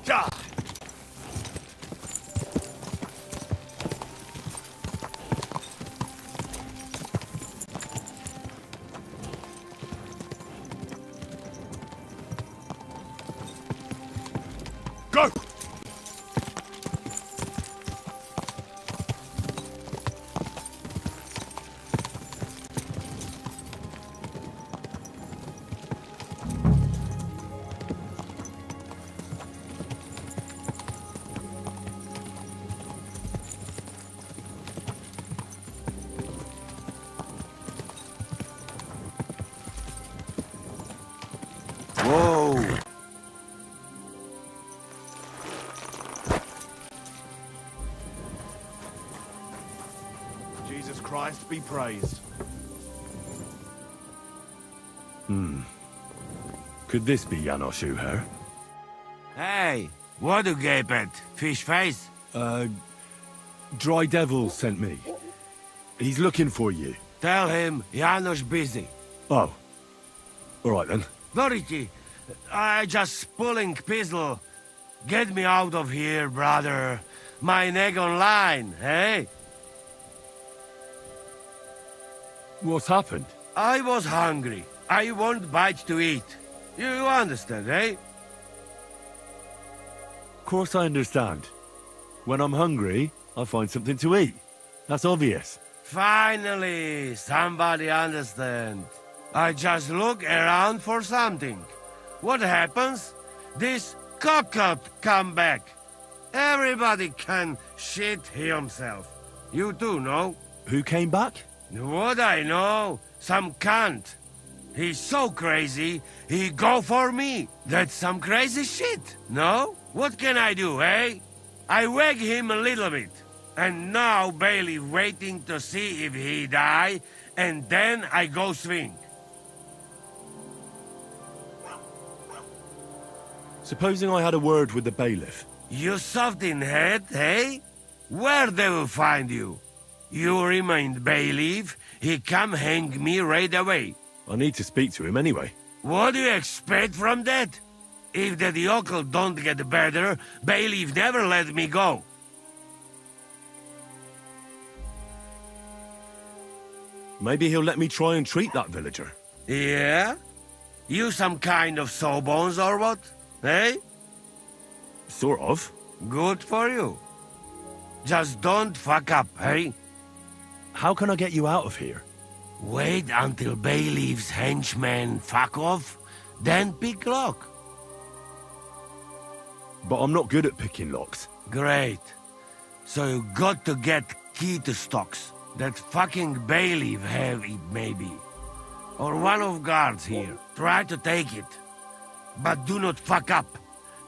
C: God! Go! Whoa!
K: Jesus Christ be praised.
C: Could this be Janosz Uher?
Q: Hey, what do gape at? Fish face?
C: Dry Devil sent me. He's looking for you.
Q: Tell him Janosz busy.
C: Oh. All right then.
Q: Dority, I just pulling pistol. Get me out of here, brother. My neck on line, hey?
C: What's happened?
Q: I was hungry. I want bite to eat. You understand, eh?
C: Of course I understand. When I'm hungry, I find something to eat. That's obvious.
Q: Finally, somebody understand. I just look around for something. What happens? This cock-up come back. Everybody can shit himself. You too, no?
C: Who came back?
Q: What I know? Some cunt. He's so crazy, he go for me. That's some crazy shit, no? What can I do, eh? I wag him a little bit. And now Bailey waiting to see if he die, and then I go swing.
C: Supposing I had a word with the bailiff.
Q: You soft in head, eh? Where they will find you? You remained bailiff, he come hang me right away.
C: I need to speak to him anyway.
Q: What do you expect from that? If the yokel don't get better, bailiff never let me go.
C: Maybe he'll let me try and treat that villager.
Q: Yeah? You some kind of sawbones or what? Eh?
C: Sort of.
Q: Good for you. Just don't fuck up, eh?
C: How can I get you out of here?
Q: Wait until bailiff's henchmen fuck off, then pick lock.
C: But I'm not good at picking locks.
Q: Great. So you got to get key to stocks. That fucking bailiff have it, maybe. Or one of guards here. Try to take it. But do not fuck up,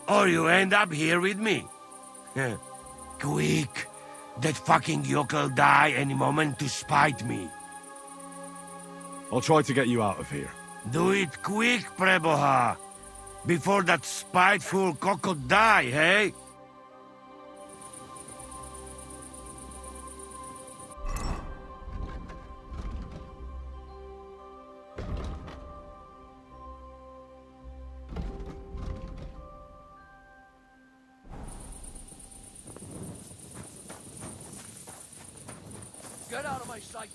Q: or you end up here with me. Quick. That fucking yokel die any moment to spite me.
C: I'll try to get you out of here.
Q: Do it quick, Preboha. Before that spiteful cockle die, hey?
H: Get out of my sight!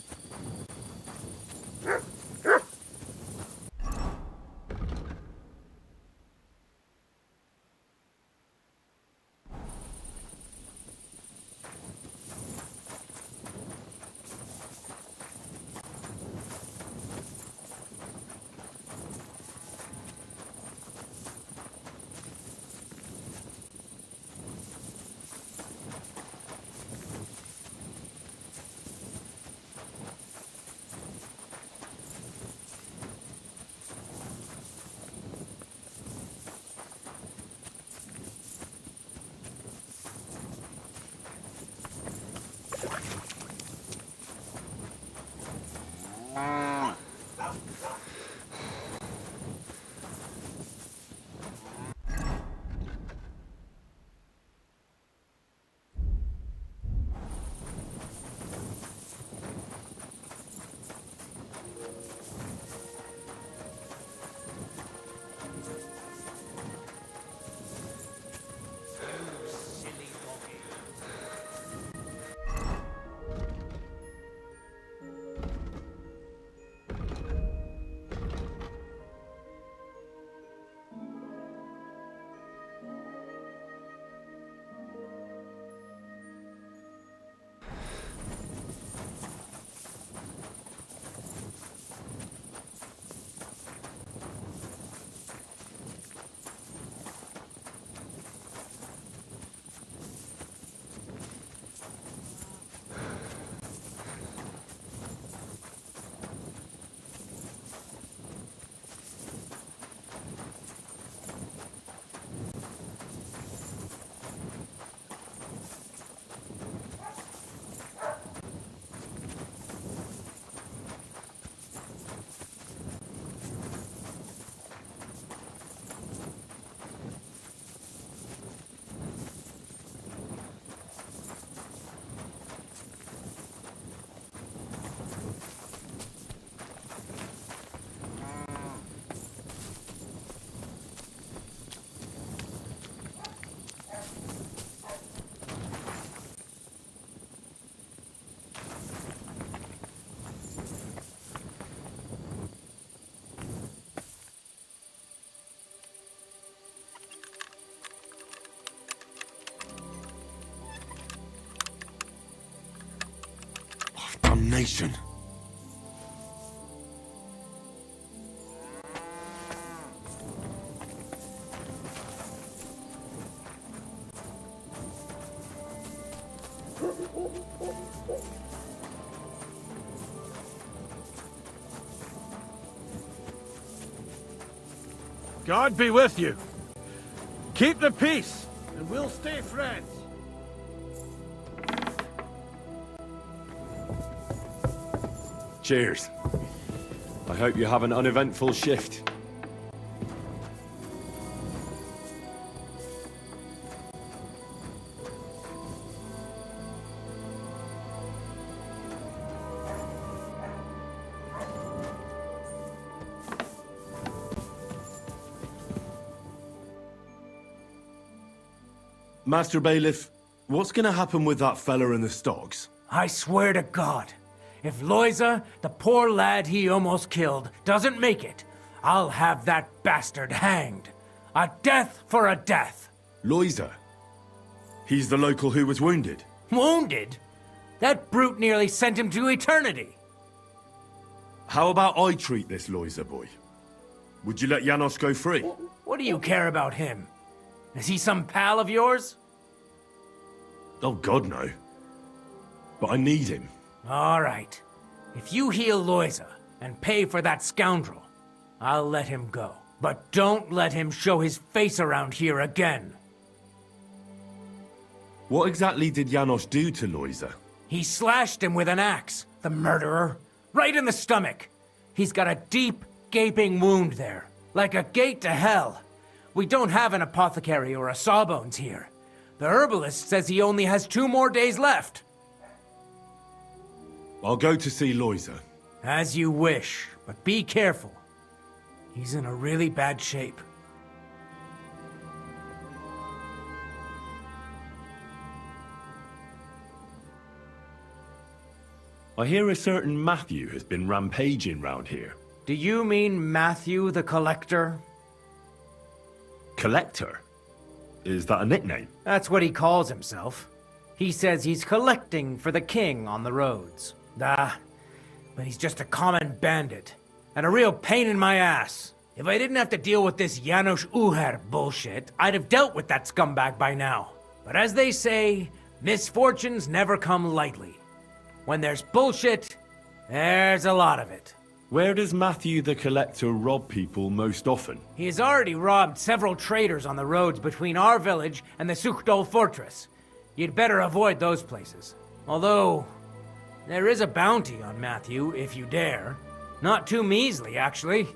Q: Damnation.
P: God be with you. Keep the peace, and we'll stay friends.
C: Cheers. I hope you have an uneventful shift. Master Bailiff, what's gonna happen with that fella in the stocks?
H: I swear to God, if Loiza, the poor lad he almost killed, doesn't make it, I'll have that bastard hanged. A death for a death.
C: Loiza? He's the local who was wounded.
H: Wounded? That brute nearly sent him to eternity.
C: How about I treat this Loiza boy? Would you let Janosh go free?
H: What do you care about him? Is he some pal of yours?
C: Oh, God, no. But I need him.
H: All right. If you heal Loiza and pay for that scoundrel, I'll let him go. But don't let him show his face around here again.
C: What exactly did Janosh do to Loiza?
H: He slashed him with an axe, the murderer. Right in the stomach. He's got a deep, gaping wound there. Like a gate to hell. We don't have an apothecary or a sawbones here. The herbalist says he only has 2 more days left.
C: I'll go to see Loiza.
H: As you wish, but be careful. He's in a really bad shape.
C: I hear a certain Matthew has been rampaging round here.
H: Do you mean Matthew the Collector?
C: Collector? Is that a nickname?
H: That's what he calls himself. He says he's collecting for the king on the roads. But he's just a common bandit. And a real pain in my ass. If I didn't have to deal with this Janosh Uher bullshit, I'd have dealt with that scumbag by now. But as they say, misfortunes never come lightly. When there's bullshit, there's a lot of it.
C: Where does Matthew the Collector rob people most often?
H: He has already robbed several traders on the roads between our village and the Sukhdol fortress. You'd better avoid those places. Although, there is a bounty on Matthew, if you dare. Not too measly, actually.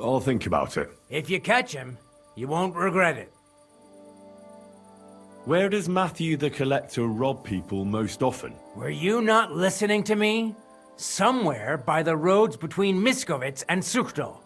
C: I'll think about it.
H: If you catch him, you won't regret it.
C: Where does Matthew the Collector rob people most often?
H: Were you not listening to me? Somewhere by the roads between Miskovitz and Sukhdol.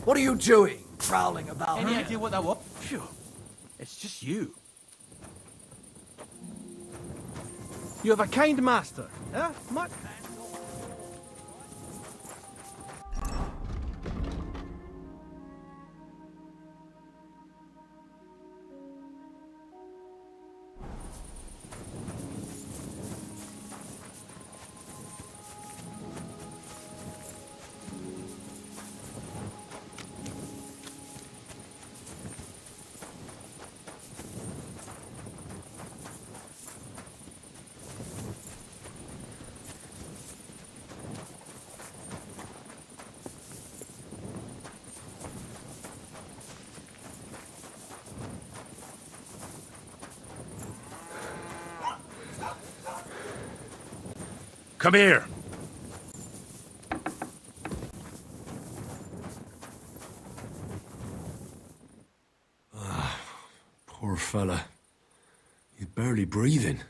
H: What are you doing, prowling about?
J: Any idea what that was? Phew. It's just you. You have a kind master, eh? Much.
Q: Come here.
C: Poor fella. He's barely breathing.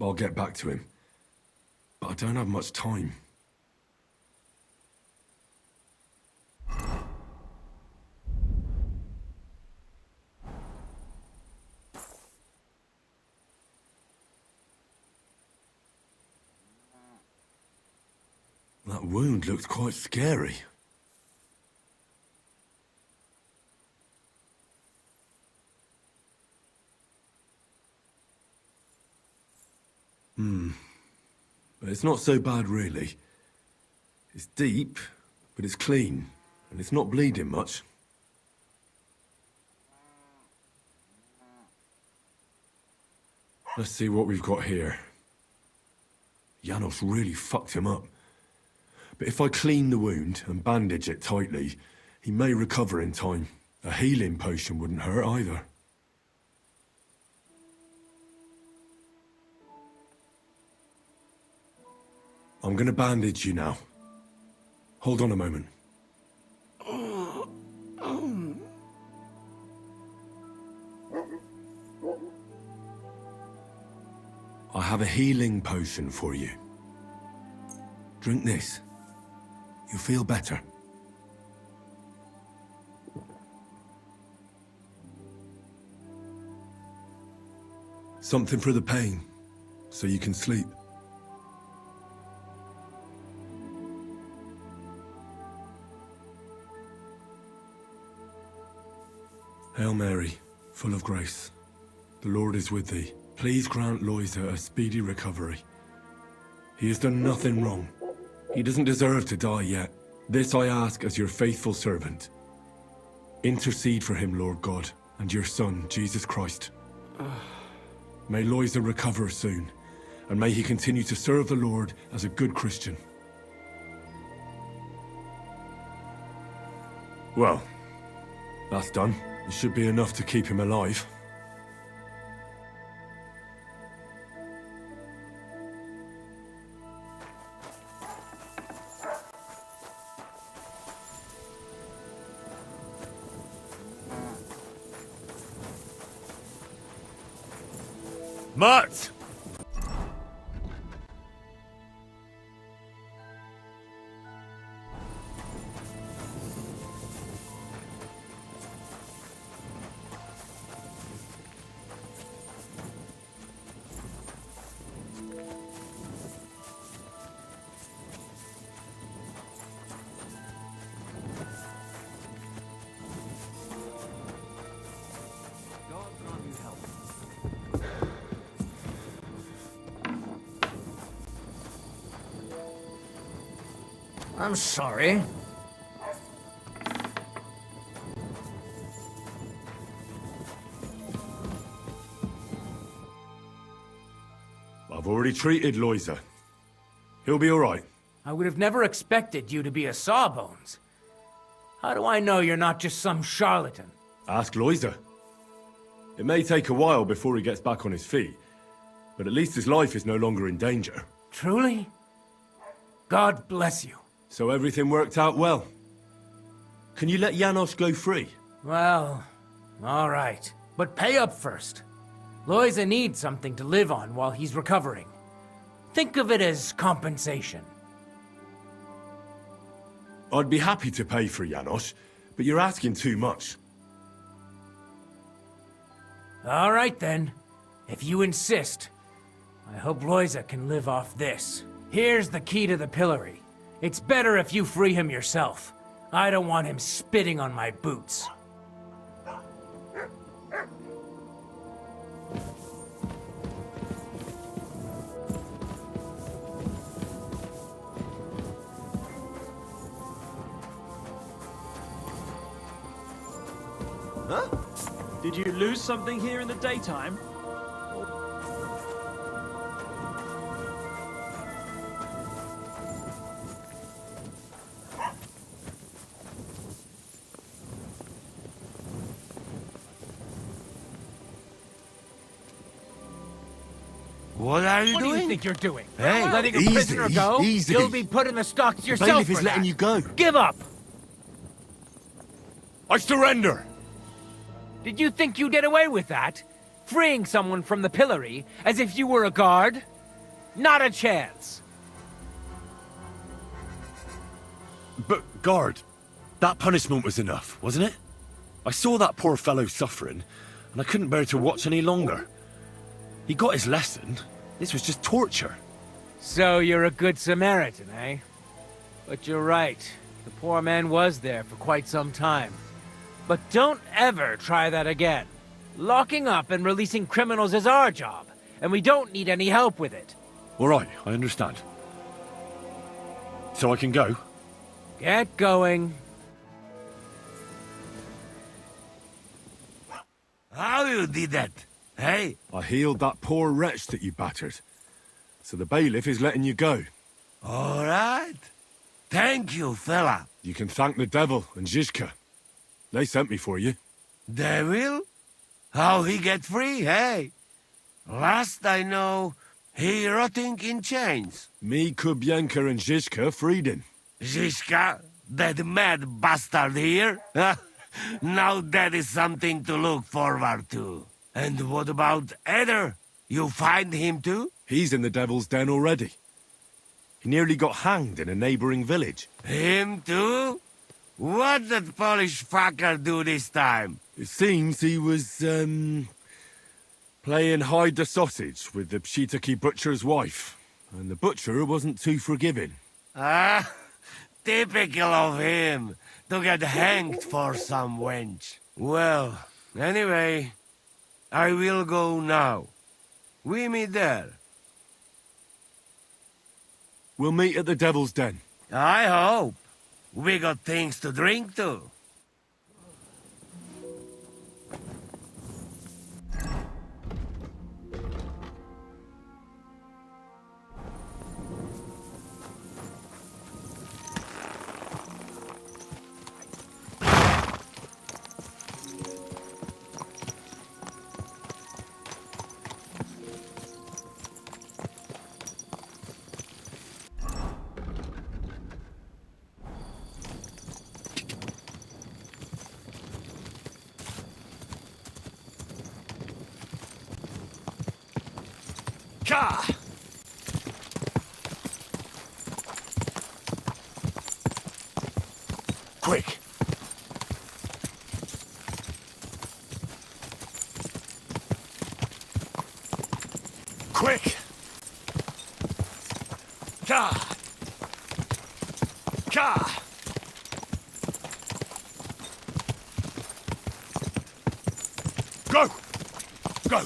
C: I'll get back to him. But I don't have much time. That wound looked quite scary. But it's not so bad, really. It's deep, but it's clean, and it's not bleeding much. Let's see what we've got here. Janosh really fucked him up. But if I clean the wound and bandage it tightly, he may recover in time. A healing potion wouldn't hurt either. I'm gonna bandage you now. Hold on a moment. I have a healing potion for you. Drink this. You'll feel better. Something for the pain, so you can sleep. Hail Mary, full of grace. The Lord is with thee. Please grant Loisa a speedy recovery. He has done nothing wrong. He doesn't deserve to die yet. This I ask as your faithful servant. Intercede for him, Lord God, and your Son, Jesus Christ. May Loisa recover soon, and may he continue to serve the Lord as a good Christian. Well, that's done. It should be enough to keep him alive.
Q: Mutt!
H: I'm sorry.
C: I've already treated Loisa. He'll be all right.
H: I would have never expected you to be a Sawbones. How do I know you're not just some charlatan?
C: Ask Loisa. It may take a while before he gets back on his feet, but at least his life is no longer in danger.
H: Truly? God bless you.
C: So everything worked out well. Can you let Janosh go free?
H: Well, all right. But pay up first. Loisa needs something to live on while he's recovering. Think of it as compensation.
C: I'd be happy to pay for Janosh, but you're asking too much.
H: All right then. If you insist. I hope Loisa can live off this. Here's the key to the pillory. It's better if you free him yourself. I don't want him spitting on my boots.
G: Huh? Did you lose something here in the daytime?
Q: What are you doing?
H: What do you think you're doing?
Q: Hey,
H: letting a
C: easy,
H: prisoner go?
C: easy.
H: You'll be put in the stocks yourself.
C: Bailiff is
H: for
C: letting
H: that.
C: you go.
H: Give up!
C: I surrender!
H: Did you think you'd get away with that? Freeing someone from the pillory as if you were a guard? Not a chance.
C: But, guard, that punishment was enough, wasn't it? I saw that poor fellow suffering, and I couldn't bear to watch any longer. He got his lesson. This was just torture.
H: So you're a good Samaritan, eh? But you're right. The poor man was there for quite some time. But don't ever try that again. Locking up and releasing criminals is our job, and we don't need any help with it.
C: All right, I understand. So I can go?
H: Get going.
Q: How you did that? Hey?
C: I healed that poor wretch that you battered. So the bailiff is letting you go.
Q: All right. Thank you, fella.
C: You can thank the devil and Zizka. They sent me for you.
Q: Devil? How he get free, hey? Last I know, he rotting in chains.
C: Me, Kubyenka and Zizka freed him.
Q: Zizka? That mad bastard here? Now that is something to look forward to. And what about Eder? You find him too?
C: He's in the devil's den already. He nearly got hanged in a neighboring village.
Q: Him too? What did Polish fucker do this time?
C: It seems he was, playing hide the sausage with the Pschitoky butcher's wife. And the butcher wasn't too forgiving.
Q: Ah, typical of him. To get hanged for some wench. Well, anyway, I will go now. We meet there.
C: We'll meet at the devil's den.
Q: I hope. We got things to drink too.
O: Ka!
C: Quick! Quick!
O: Ka! Ka!
C: Go! Go!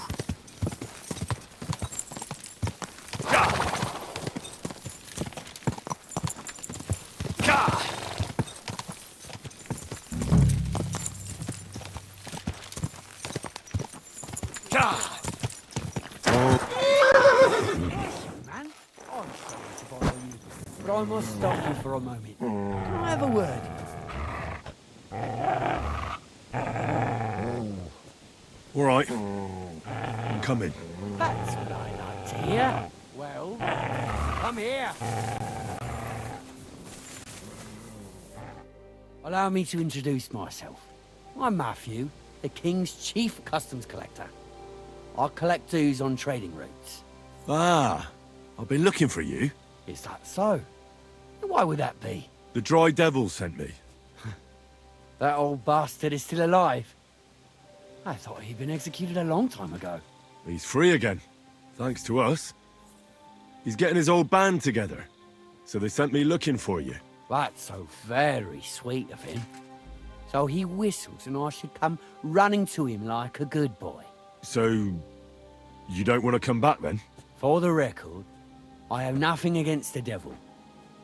H: I must stop you for a moment. Can I have a word?
C: All right. I'm coming.
H: That's what I like to hear. Well, come here. Allow me to introduce myself. I'm Matthew, the King's chief customs collector. I collect dues on trading routes.
C: Ah, I've been looking for you.
H: Is that so? Why would that be?
C: The Dry Devil sent me.
H: That old bastard is still alive. I thought he'd been executed a long time ago.
C: He's free again, thanks to us. He's getting his old band together. So they sent me looking for you.
H: That's so very sweet of him. So he whistles and I should come running to him like a good boy.
C: So, you don't want to come back then?
H: For the record, I have nothing against the devil.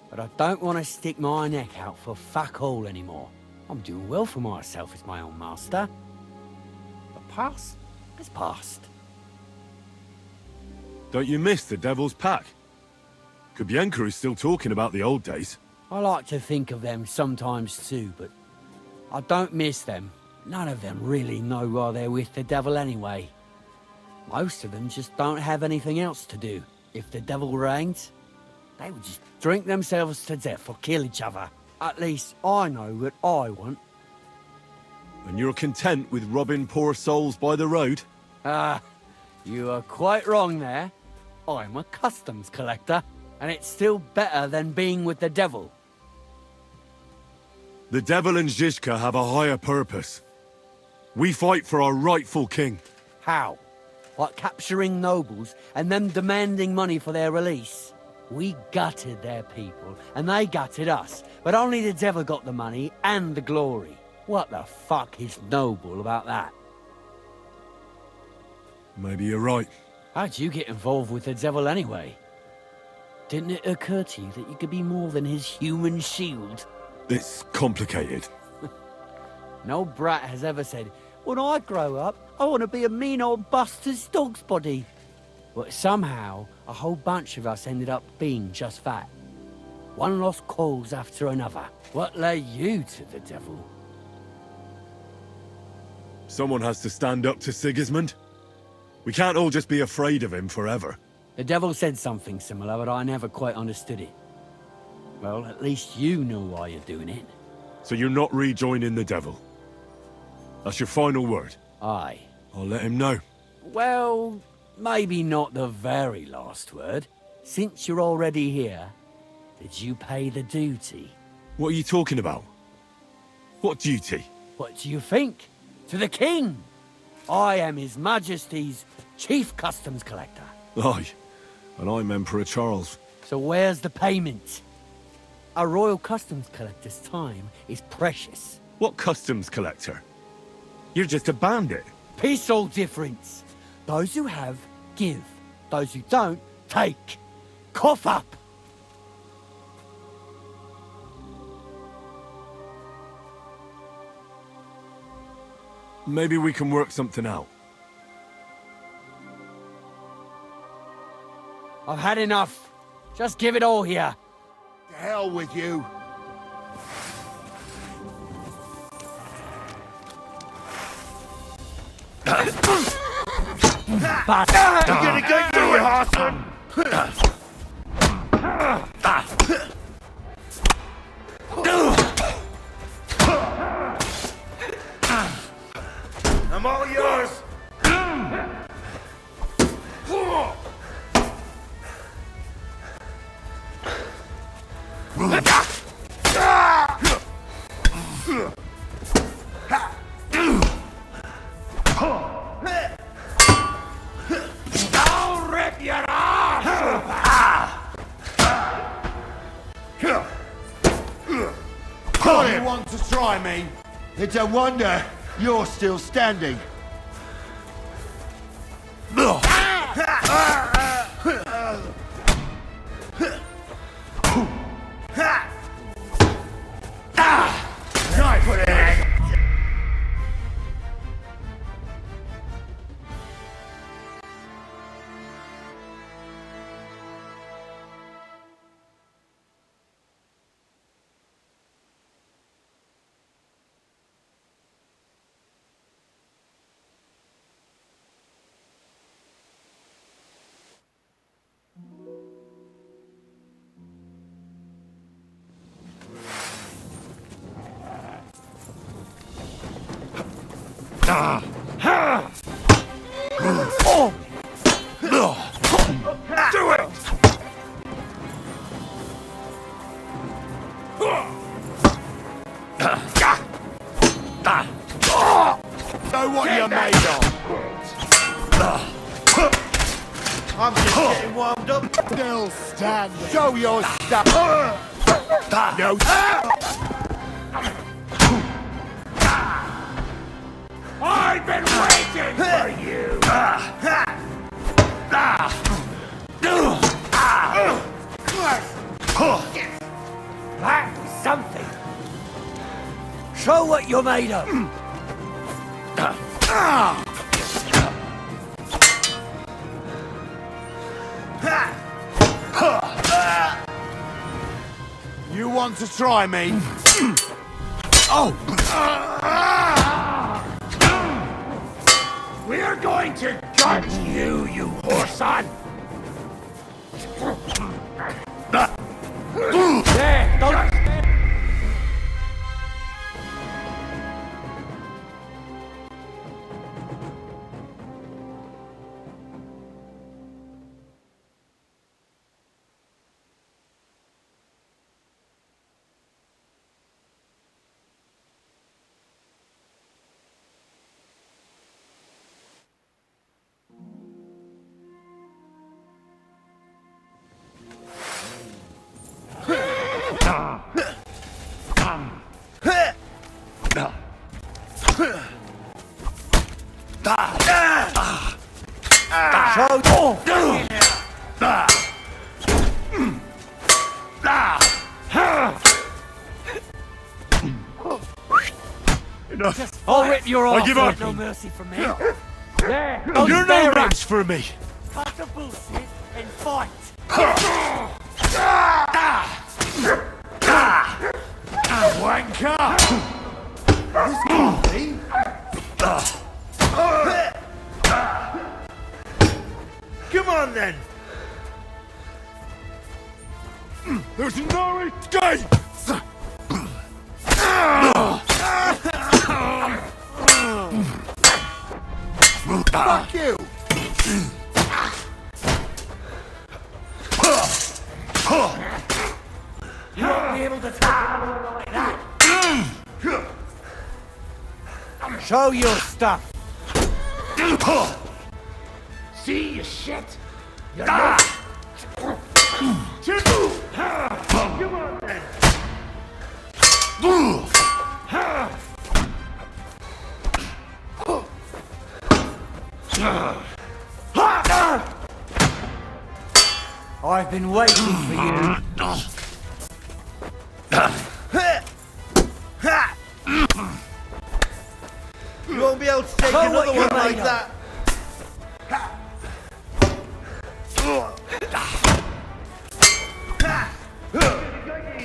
H: But I don't want to stick my neck out for fuck all anymore. I'm doing well for myself as my own master. The past is past.
C: Don't you miss the Devil's Pack? Kubyenka is still talking about the old days.
H: I like to think of them sometimes too, but I don't miss them. None of them really know why they're with the devil anyway. Most of them just don't have anything else to do. If the devil reigns, they would just drink themselves to death or kill each other. At least I know what I want.
C: And you're content with robbing poor souls by the road?
H: Ah, you are quite wrong there. I'm a customs collector, and it's still better than being with the devil.
C: The devil and Zizka have a higher purpose. We fight for our rightful king.
H: How? Like capturing nobles and them demanding money for their release? We gutted their people, and they gutted us, but only the devil got the money and the glory. What the fuck is noble about that?
C: Maybe you're right.
H: How'd you get involved with the devil anyway? Didn't it occur to you that you could be more than his human shield?
C: It's complicated.
H: No brat has ever said, when I grow up, I want to be a mean old bastard's dog's body. But somehow, a whole bunch of us ended up being just that. One lost cause after another. What led you to the devil?
C: Someone has to stand up to Sigismund. We can't all just be afraid of him forever.
H: The devil said something similar, but I never quite understood it. Well, at least you know why you're doing it.
C: So you're not rejoining the devil? That's your final word?
H: Aye.
C: I'll let him know.
H: Well, maybe not the very last word. Since you're already here, did you pay the duty?
C: What are you talking about? What duty?
H: What do you think? To the king! I am His Majesty's Chief Customs Collector.
C: Aye, and I'm Emperor Charles.
H: So where's the payment? A royal customs collector's time is precious.
C: What customs collector? You're just a bandit.
H: Peace all difference. Those who have, give. Those who don't, take. Cough up!
C: Maybe we can work something out.
H: I've had enough. Just give it all here.
E: To hell with you.
H: Bastard!
E: I'm gonna get you, Hassan! I'm all yours! I'll rip your ass!
Q: You want to try me? It's a wonder you're still standing. Knife with it!
E: Do it!
Q: Know what you're made of. I'm just getting warmed up.
F: Still standing.
Q: Show your stuff. No.
E: I've been waiting for you!
H: That was something. Show what you're made of.
Q: You want to try me?
E: Oh! We're going to gut you, you whoreson!
H: There, don't...
O: Just I'll rip your arm.
C: I give up.
O: No mercy from me.
C: There. You're no match for me.
O: Cut the bullshit and fight.
C: Wanker! This can't be. Come on then. There's no escape. Fuck you.
O: You won't be able to take another one like that. Show your stuff.
C: See you shit. Come on then.
H: I've been waiting for you.
C: You won't be able to take another one like that.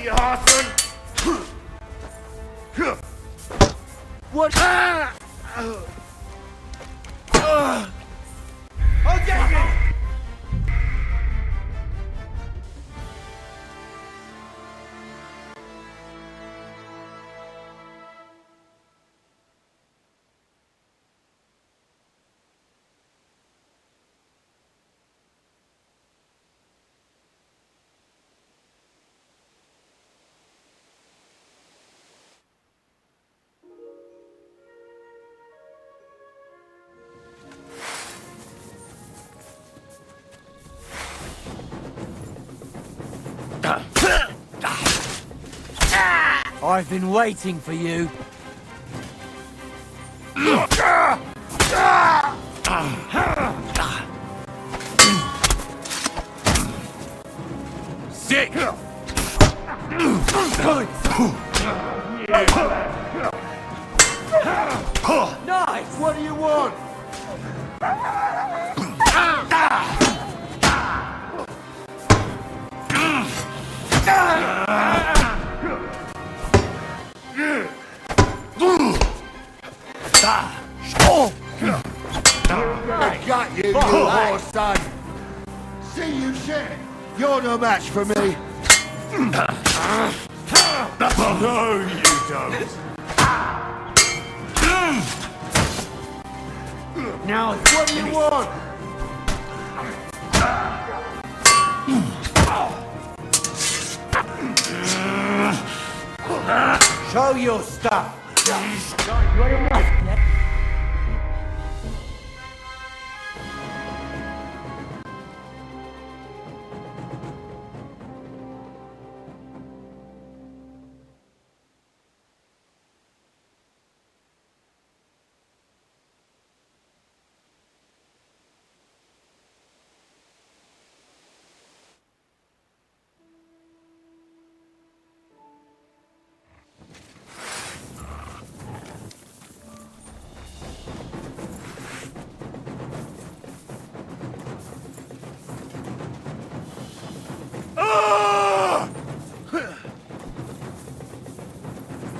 C: You Harson. What? I'll get you.
H: I've been waiting for you.
C: Sick.
H: Nice!
C: What do you want? I got you, you horse son. See you shit. You're no match for me. No, you don't.
H: Now,
C: What do you want?
H: show your stuff.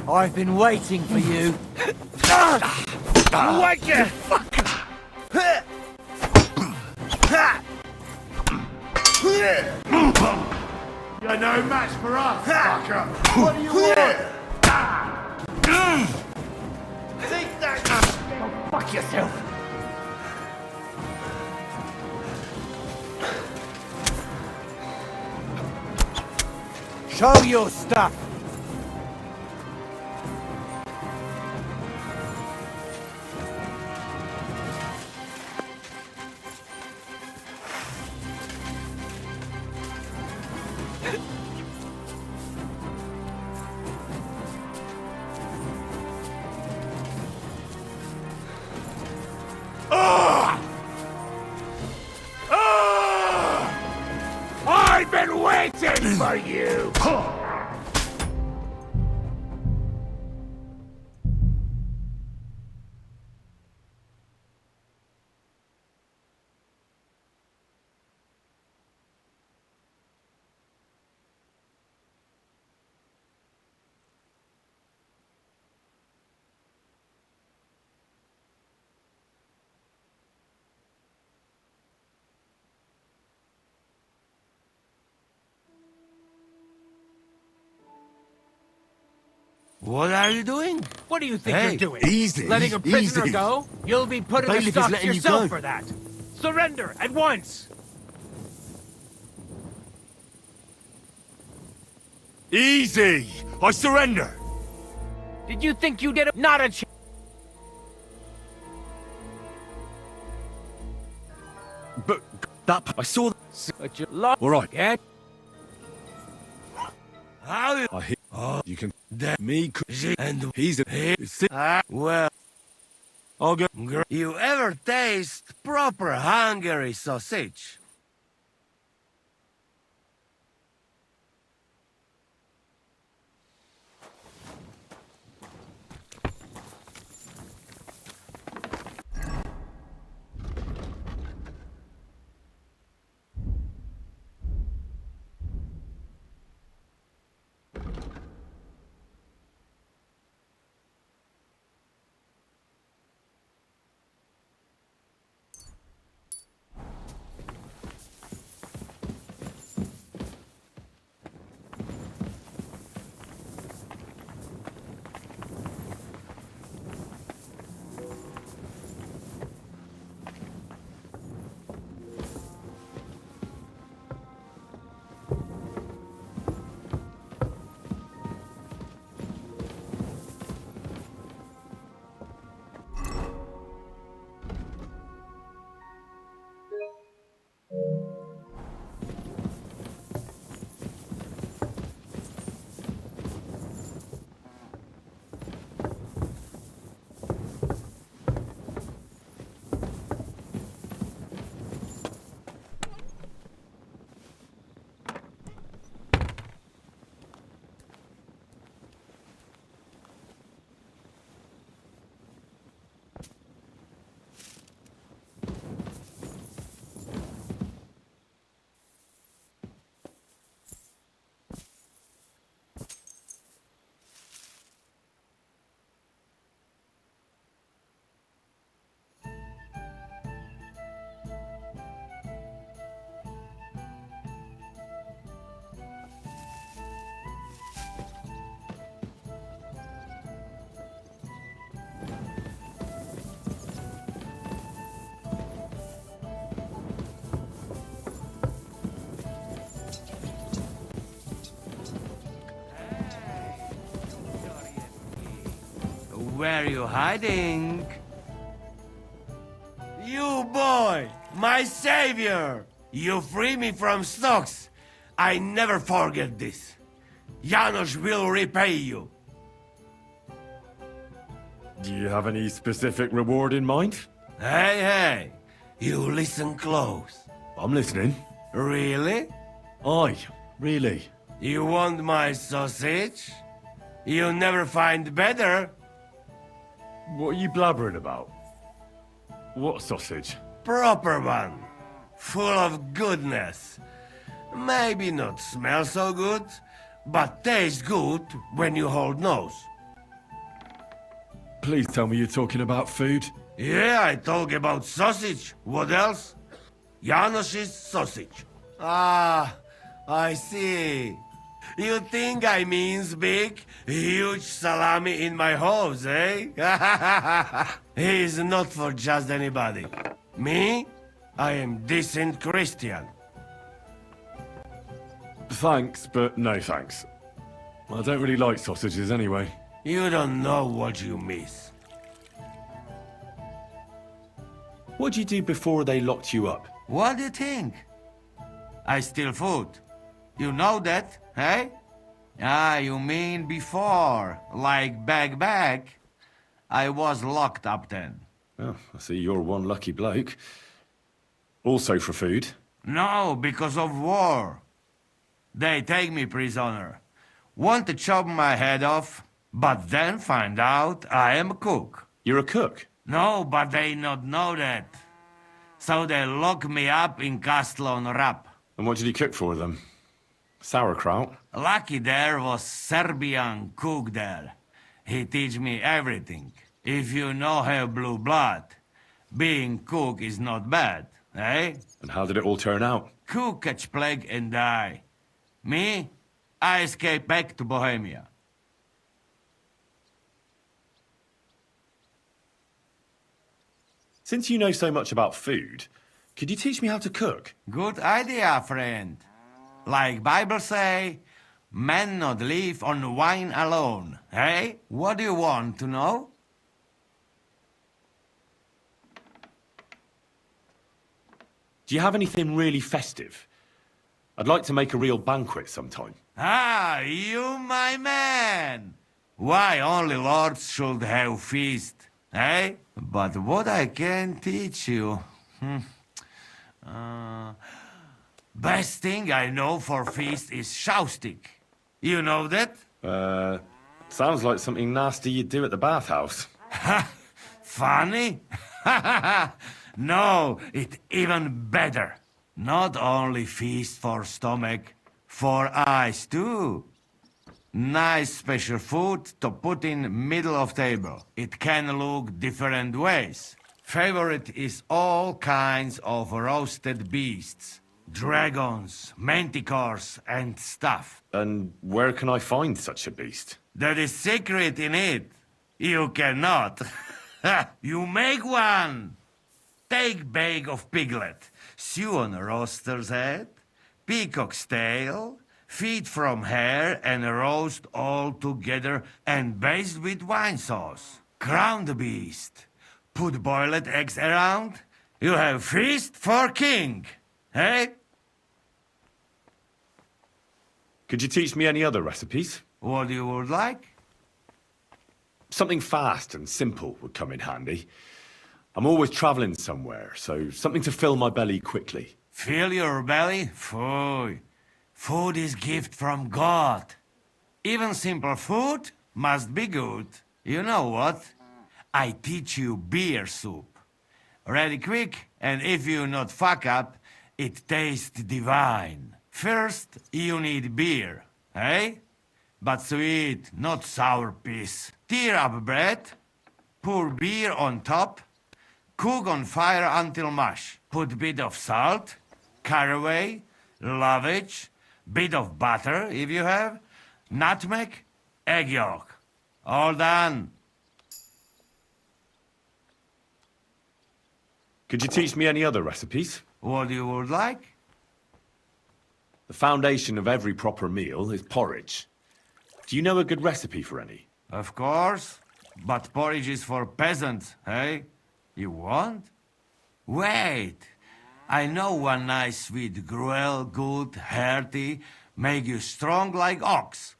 H: I've been waiting for you.
C: What you fucker? You're no match for us, fucker. What do you want? Take that. Go fuck yourself.
H: Show your stuff.
C: I've been waiting for you.
Q: What are you doing?
H: What do you think
Q: Hey,
H: you're doing?
C: easy,
H: Letting a prisoner
C: easy.
H: go? You'll be put in the
C: bailiff is
H: stocks
C: letting you
H: yourself
C: go.
H: for that. Surrender at once!
C: Easy! I surrender!
H: Did you think you did it? Not a chance.
C: But that... I saw...
H: But you lost.
C: All right.
H: Yeah?
Q: How you...
C: I hear... you can...
Q: That
C: Me...
Q: and
C: He's a...
Q: well,
C: I'll go...
Q: you ever taste proper Hungary sausage? Where you hiding? You boy, my savior! You free me from stocks. I never forget this. Janosh will repay you.
C: Do you have any specific reward in mind?
Q: Hey, you listen close.
C: I'm listening.
Q: Really?
C: Aye, really.
Q: You want my sausage? You never find better.
C: What are you blabbering about? What sausage?
Q: Proper one. Full of goodness. Maybe not smell so good, but taste good when you hold nose.
C: Please tell me you're talking about food.
Q: Yeah, I talk about sausage. What else? Janosh's sausage. Ah, I see. You think I means big, huge salami in my hose, eh? He's not for just anybody. Me? I am decent Christian.
C: Thanks, but no thanks. I don't really like sausages anyway.
Q: You don't know what you miss.
C: What'd you do before they locked you up?
Q: What do you think? I steal food. You know that, eh? Ah, you mean before, like back. I was locked up then.
C: Oh, I see you're one lucky bloke. Also for food?
Q: No, because of war. They take me prisoner. Want to chop my head off, but then find out I am a cook.
C: You're a cook?
Q: No, but they not know that. So they lock me up in Castle on Rap.
C: And what did you cook for them? Sauerkraut?
Q: Lucky there was Serbian cook there. He teach me everything. If you no have blue blood, being cook is not bad, eh?
C: And how did it all turn out?
Q: Cook catch plague and die. Me? I escape back to Bohemia.
C: Since you know so much about food, could you teach me how to cook?
Q: Good idea, friend. Like Bible say, man not live on wine alone. Hey, what do you want to know?
C: Do you have anything really festive? I'd like to make a real banquet sometime.
Q: Ah, you my man! Why only lords should have feast, eh? But what I can teach you... best thing I know for feast is jousting. You know that?
C: Sounds like something nasty you'd do at the bathhouse.
Q: Funny? No, it's even better. Not only feast for stomach, for eyes too. Nice special food to put in middle of table. It can look different ways. Favorite is all kinds of roasted beasts. Dragons, manticores and stuff.
C: And where can I find such a beast?
Q: There is secret in it. You cannot. You make one. Take bag of piglet, sew on a roaster's head, peacock's tail, feet from hair and roast all together and baste with wine sauce. Crown the beast. Put boiled eggs around. You have feast for king. Hey?
C: Could you teach me any other recipes?
Q: What you would like?
C: Something fast and simple would come in handy. I'm always traveling somewhere, so something to fill my belly quickly.
Q: Fill your belly? Food. Food is gift from God. Even simple food must be good. You know what? I teach you beer soup. Ready quick, and if you not fuck up, it tastes divine. First, you need beer, eh? But sweet, not sour piece. Tear up bread, pour beer on top, cook on fire until mush. Put bit of salt, caraway, lovage, bit of butter if you have, nutmeg, egg yolk. All done.
C: Could you teach me any other recipes?
Q: What you would like?
C: The foundation of every proper meal is porridge. Do you know a good recipe for any?
Q: Of course, but porridge is for peasants, eh? You want? Wait, I know one nice sweet gruel, good, hearty, make you strong like ox,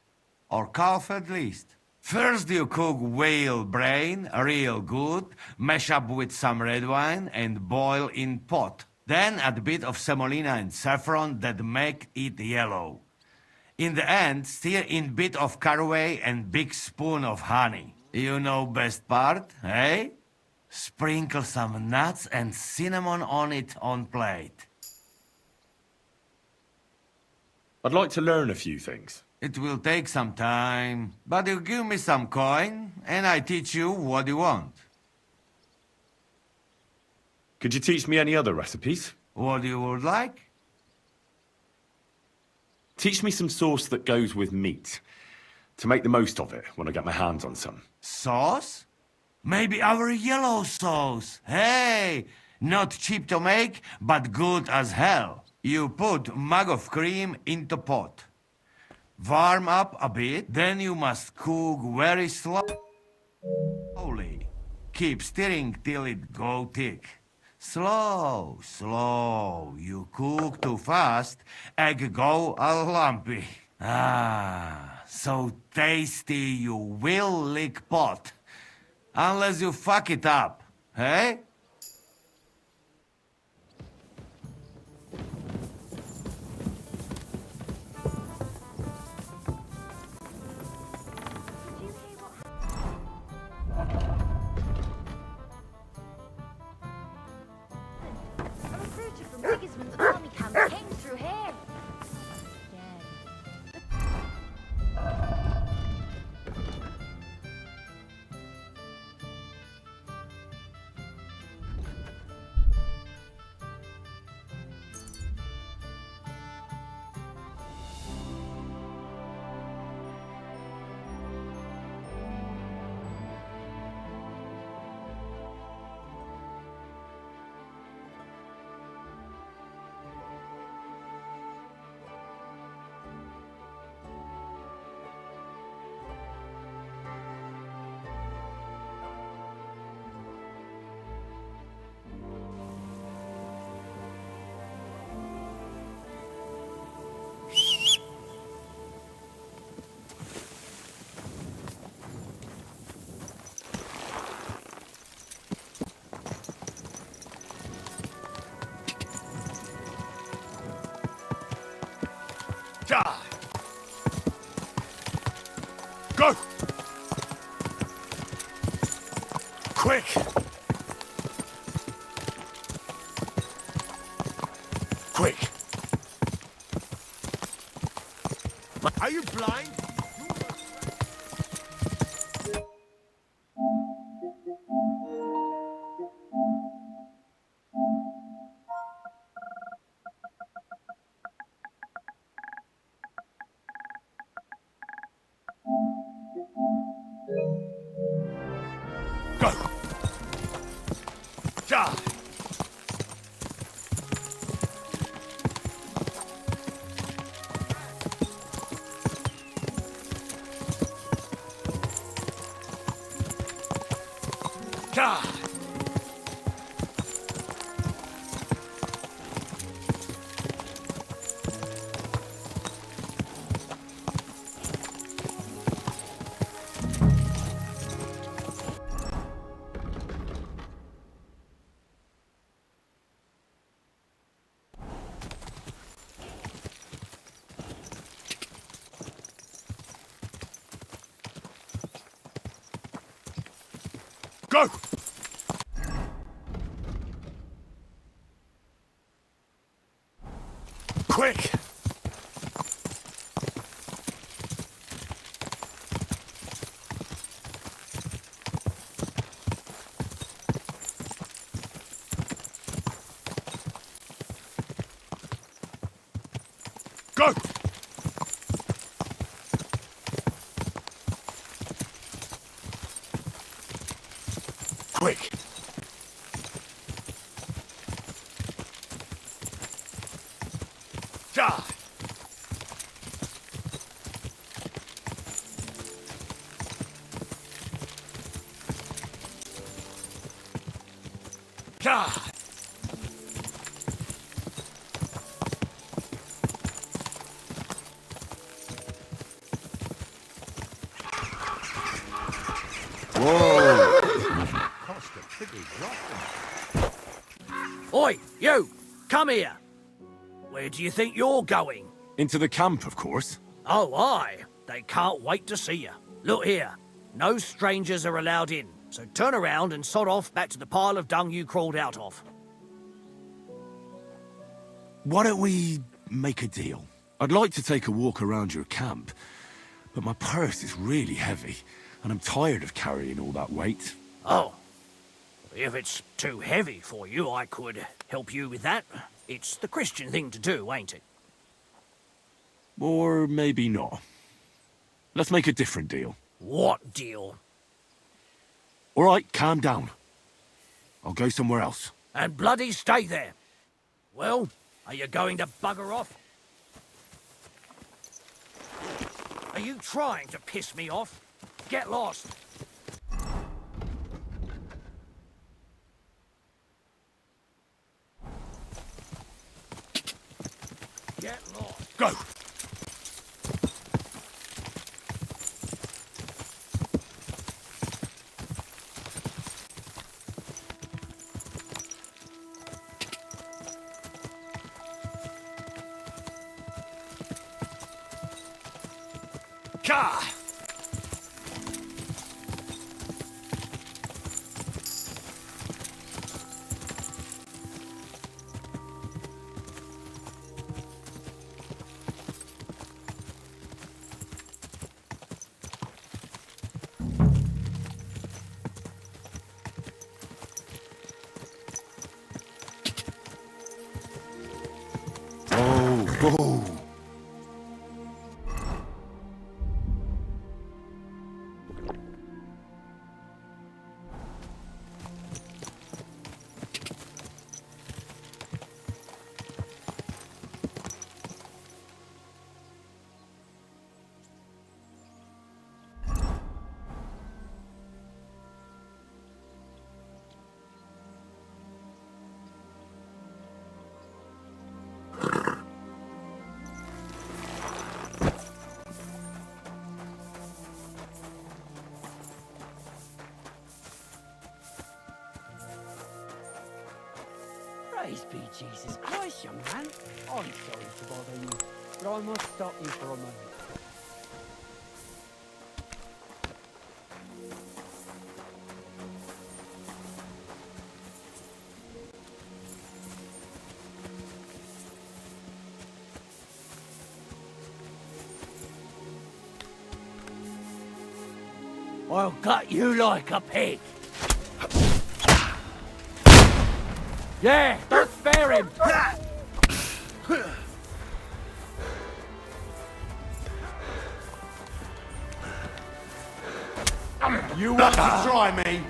Q: or calf at least. First you cook whale brain, real good, mash up with some red wine and boil in pot. Then add a bit of semolina and saffron that make it yellow. In the end, stir in bit of caraway and big spoon of honey. You know best part, eh? Sprinkle some nuts and cinnamon on it on plate.
C: I'd like to learn a few things.
Q: It will take some time, but you give me some coin and I teach you what you want.
C: Could you teach me any other recipes?
Q: What you would like?
C: Teach me some sauce that goes with meat, to make the most of it when I get my hands on some.
Q: Sauce? Maybe our yellow sauce. Hey, not cheap to make, but good as hell. You put mug of cream into pot. Warm up a bit, then you must cook very slowly. Keep stirring till it go thick. Slow, slow. You cook too fast, egg go all lumpy. Ah, so tasty you will lick pot. Unless you fuck it up, eh?
M: A recruiter from Sigismund's army camp came through here.
C: Die! Go! Quick! Quick! Are you blind? Go! Die! Die! Go! Quick! Go! Quick! Die! Die!
E: Whoa!
H: Oi, you! Come here! Where do you think you're going?
C: Into the camp, of course.
H: Oh, aye. They can't wait to see you. Look here. No strangers are allowed in, so turn around and sod off back to the pile of dung you crawled out of.
C: Why don't we make a deal? I'd like to take a walk around your camp, but my purse is really heavy, and I'm tired of carrying all that weight.
H: Oh. If it's too heavy for you, I could help you with that. It's the Christian thing to do, ain't it?
C: Or maybe not. Let's make a different deal.
H: What deal?
C: All right, calm down. I'll go somewhere else.
H: And bloody stay there. Well, are you going to bugger off? Are you trying to piss me off? Get lost. Get lost.
C: Go! Ka! Oh!
R: Praise be Jesus Christ, young man. I'm sorry to bother you. but I must stop you for a moment.
H: I'll gut you like a pig. Yeah, don't spare him.
I: You want to try me?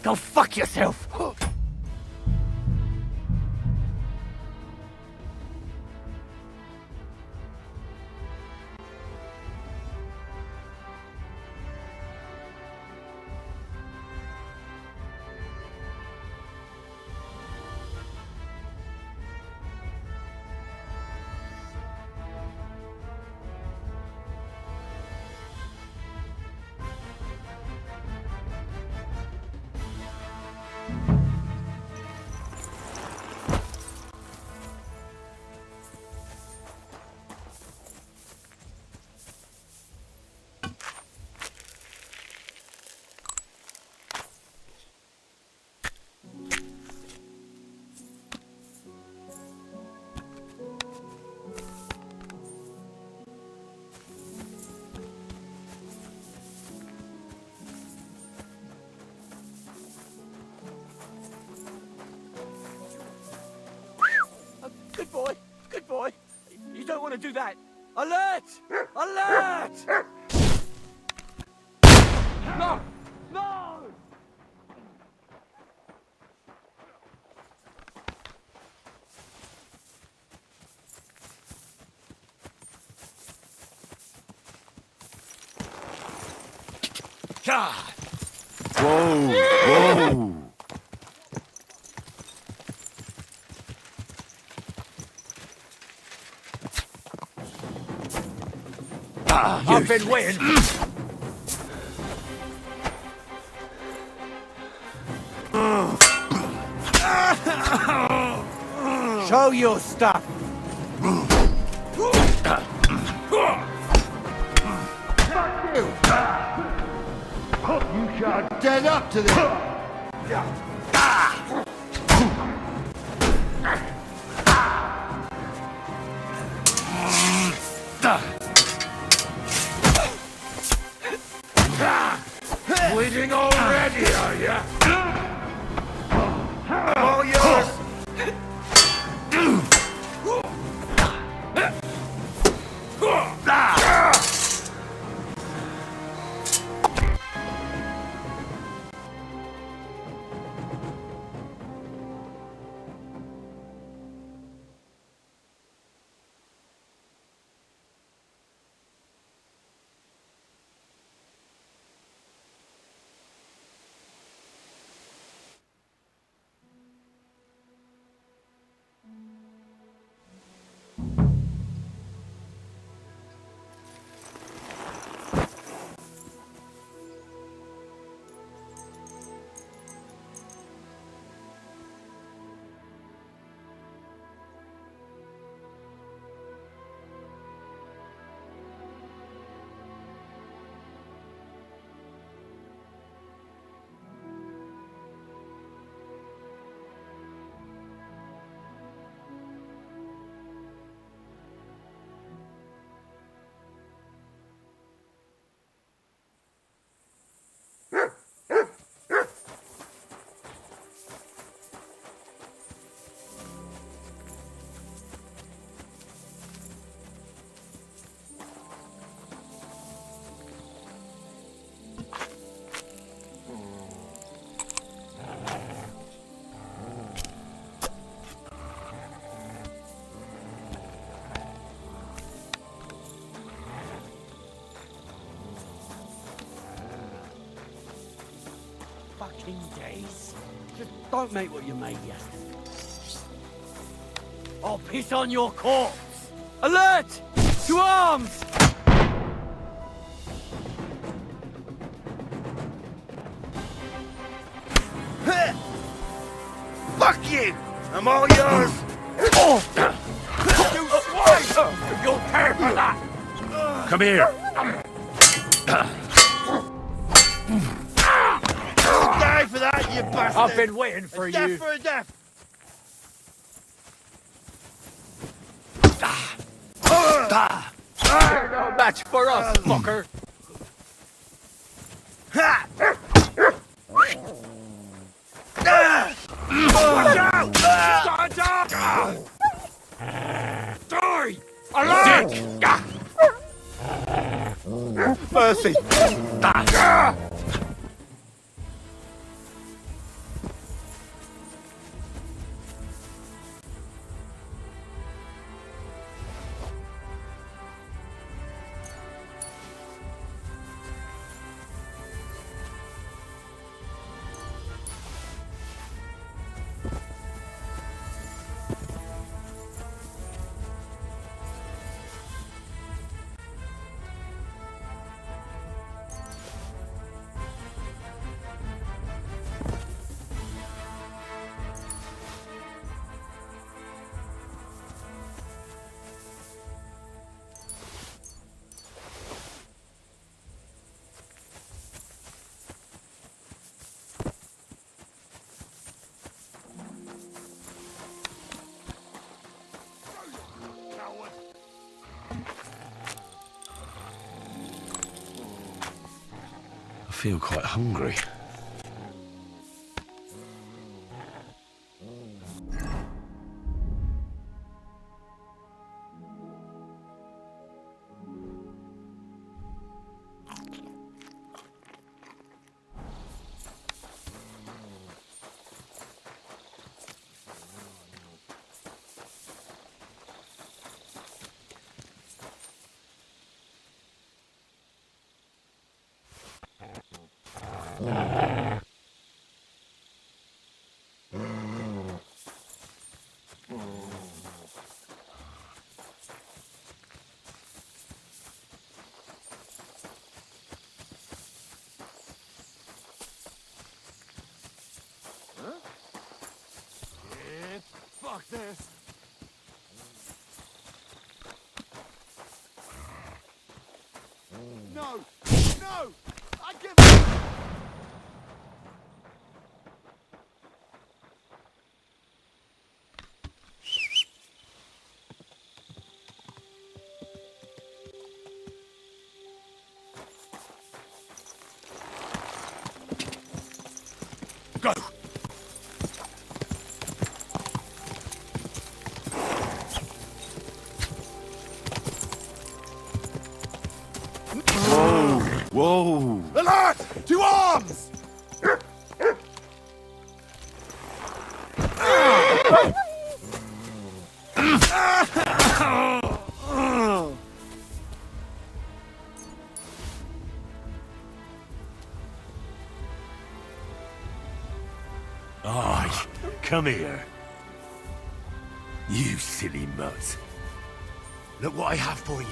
H: Go fuck yourself!
J: Good boy, good boy. You don't want to do that. Alert! Alert! No! No!
E: God! Whoa! Whoa!
H: I've been waiting. Show your stuff.
F: You shot dead up to this.
Q: Bleeding already, are ya? All yours!
J: fucking days.
O: Just don't make what you made yet.
J: I'll piss on your corpse! Alert! To arms!
Q: Fuck you! I'm all yours!
J: You swine! You'll pay for that!
Q: Come here! You'll die for that, you bastard!
J: I've been waiting for
Q: a
J: you.
Q: Death for a death!
A: No match for us, fucker!
Q: Watch out!
J: Die! Alert!
Q: Mercy!
C: I feel quite hungry.
J: Fuck this!
Q: No! No! I give up!
J: Go!
C: Whoa!
Q: Alert! To arms!
C: Aye, come here. You silly mutt. Look what I have for you.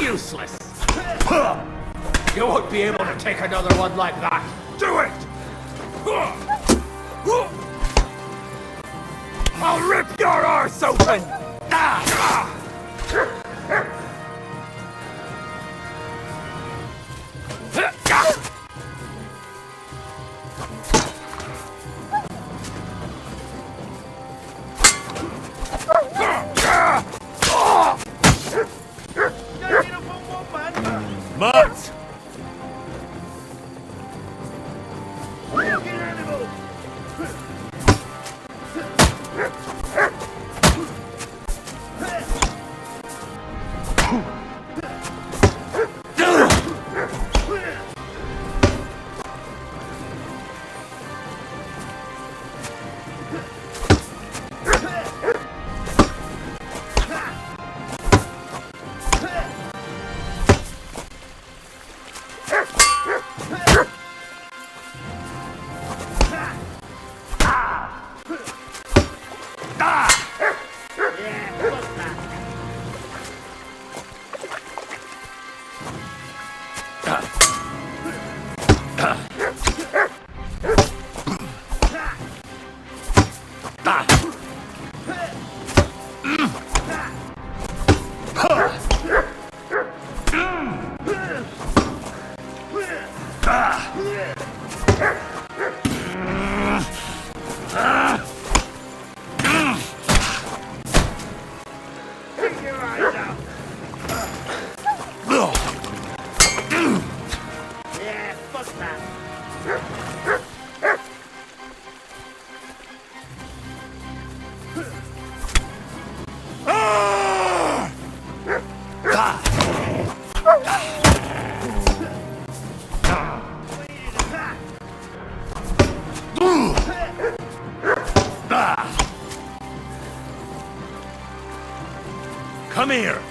J: Useless. You won't be able to take another one like that. Do it! I'll rip your arse open!
C: Mutts! Come here!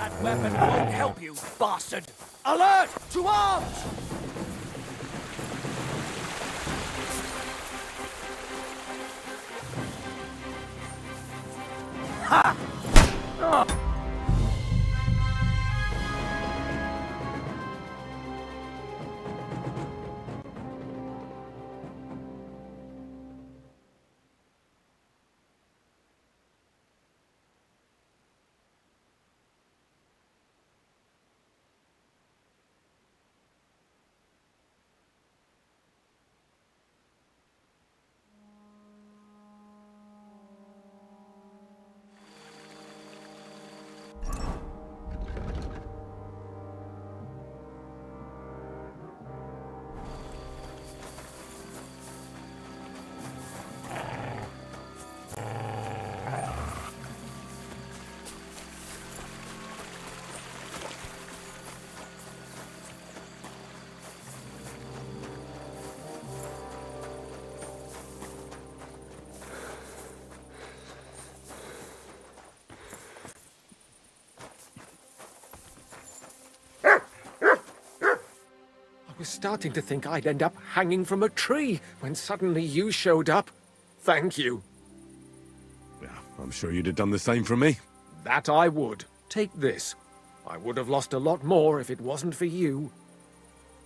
H: That weapon won't help you, bastard! Alert! To arms! Ha!
D: I was starting to think I'd end up hanging from a tree when suddenly you showed up. Thank you.
C: Yeah, I'm sure you'd have done the same for me.
D: That I would. Take this. I would have lost a lot more if it wasn't for you.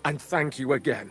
D: And thank you again.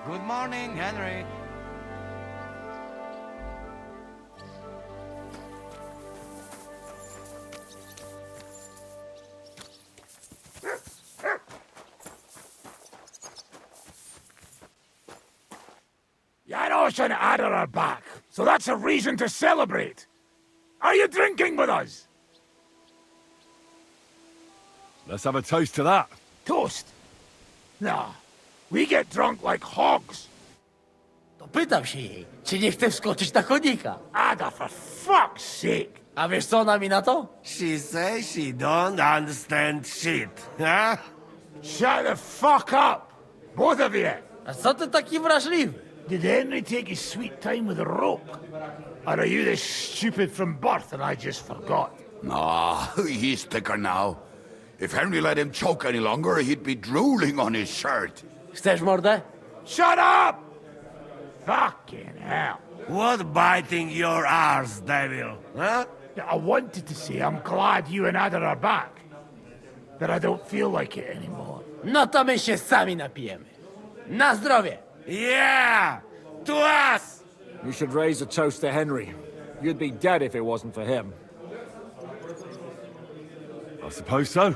J: Good morning, Henry.
E: Janosh and Ada are back, so that's a reason to celebrate. Are you drinking with us?
C: Let's have a toast to that.
E: Toast? Nah, we get drunk like hogs.
O: To pytam się jej, czy nie chce wskoczyć na konika.
E: Ada, for fuck's sake.
O: A wiesz co ona mi na to?
Q: She says she don't understand shit, huh?
E: Shut the fuck up, both of you.
O: A co ty taki wrażliwy?
E: Did Henry take his sweet time with a rope? Or are you this stupid from birth and I just forgot? No, he's thicker now. If Henry let him choke any longer, he'd be drooling on his shirt.
O: Chcesz mordę?
E: Shut up! Fucking hell.
Q: What biting your arse, devil, huh?
E: I wanted to say I'm glad you and Ada are back. But I don't feel like it anymore.
O: No to my się sami napijemy. Na zdrowie!
Q: Yeah! To us!
D: You should raise a toast to Henry. You'd be dead if it wasn't for him.
C: I suppose so.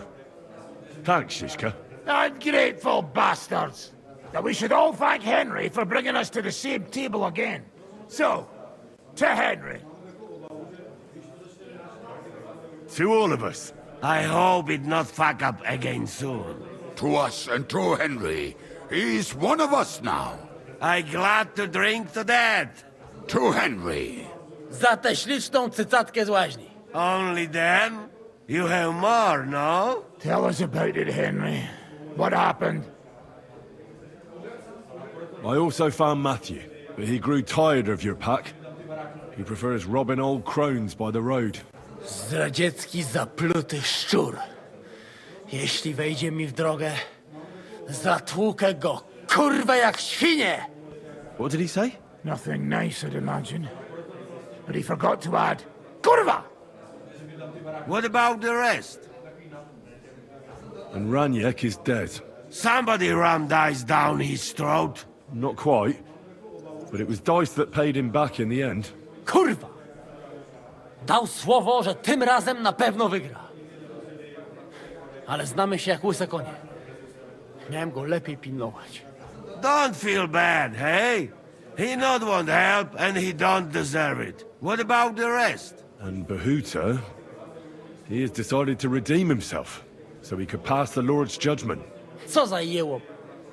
C: Thanks, Shishka.
E: Ungrateful bastards! That we should all thank Henry for bringing us to the same table again. So, to Henry.
C: To all of us.
Q: I hope it not fuck up again soon.
E: To us and to Henry. He's one of us now.
Q: I glad to drink to that.
E: To Henry.
O: Za tę śliczną cycatkę z łaźni.
Q: Only them? You have more, no?
R: Tell us about it, Henry. What happened?
C: I also found Matthew, but he grew tired of your pack. He prefers robbing old crones by the road.
O: Zdradziecki zapluty szczur. Jeśli wejdzie mi w drogę, zatłukę go, kurwa, jak świnię!
C: What did he say?
R: Nothing nice, I'd imagine. But he forgot to add, Kurva!
Q: What about the rest?
C: And Ranyek is dead.
Q: Somebody rammed dice down his throat.
C: Not quite. But it was dice that paid him back in the end.
O: Kurwa! Dał słowo, że tym razem na pewno wygra. Ale znamy się jak łyse konie. Miałem go lepiej pilnować.
Q: Don't feel bad, hey? He not want help and he don't deserve it. What about the rest?
C: And Bohuta, he has decided to redeem himself, so he could pass the Lord's judgment.
O: Co za jełop.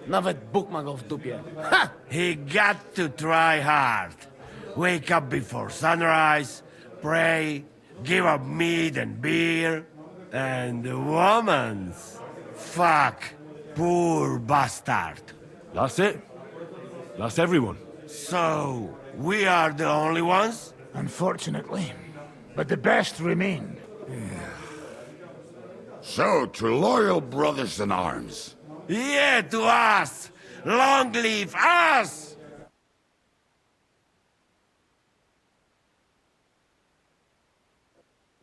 O: Nawet Bóg ma go w dupie. Ha!
Q: He got to try hard. Wake up before sunrise, pray, give up meat and beer, and the woman's. Fuck, poor bastard.
C: That's it. That's everyone.
Q: So, we are the only ones?
R: Unfortunately. But the best remain.
E: So, to loyal brothers in arms.
Q: Yeah, to us! Long live us!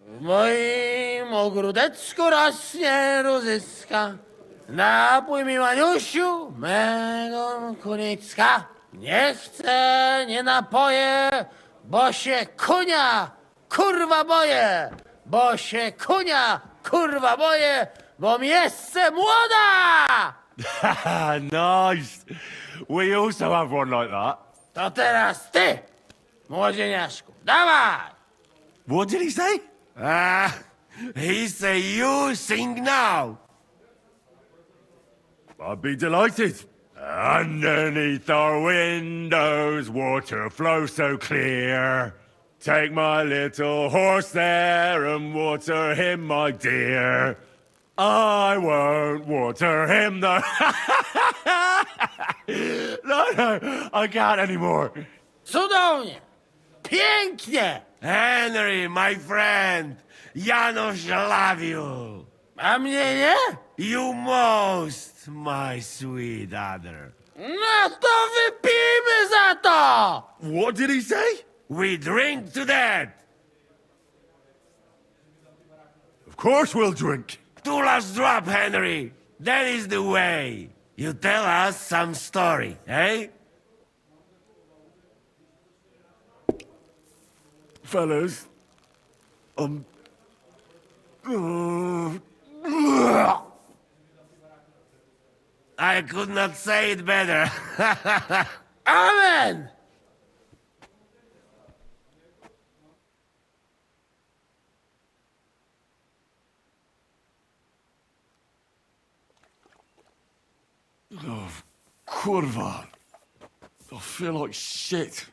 O: W moim ogródeczku rośnie różyska. Napój mi, Maniusiu, mego kunicka. Nie chcę, nie napoję, bo się kunia, kurwa boję. Bo się kunia, kurwa boję, bo miejsce młoda!
C: Nice. We also have one like that.
O: To teraz ty, młodzieniaszku, dawaj!
C: What did he say?
Q: He say you sing now.
C: I'd be delighted. Underneath our windows, water flows so clear. Take my little horse there and water him, my dear. I won't water him, though. No, I can't anymore.
O: Cudownie! Pięknie!
Q: Henry, my friend, Janosh love you.
O: A mnie nie?
Q: You most, my sweet other.
O: No to wypijmy za to!
C: What did he say?
Q: We drink to that.
C: Of course we'll drink.
Q: Two last drop, Henry. That is the way. You tell us some story, eh?
C: Fellas,
Q: I could not say it better.
O: Amen!
C: Oh, kurwa. I feel like shit.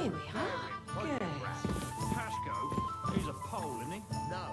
S: Here we are. Good.
K: Pashko, he's a Pole, isn't he?
Q: No.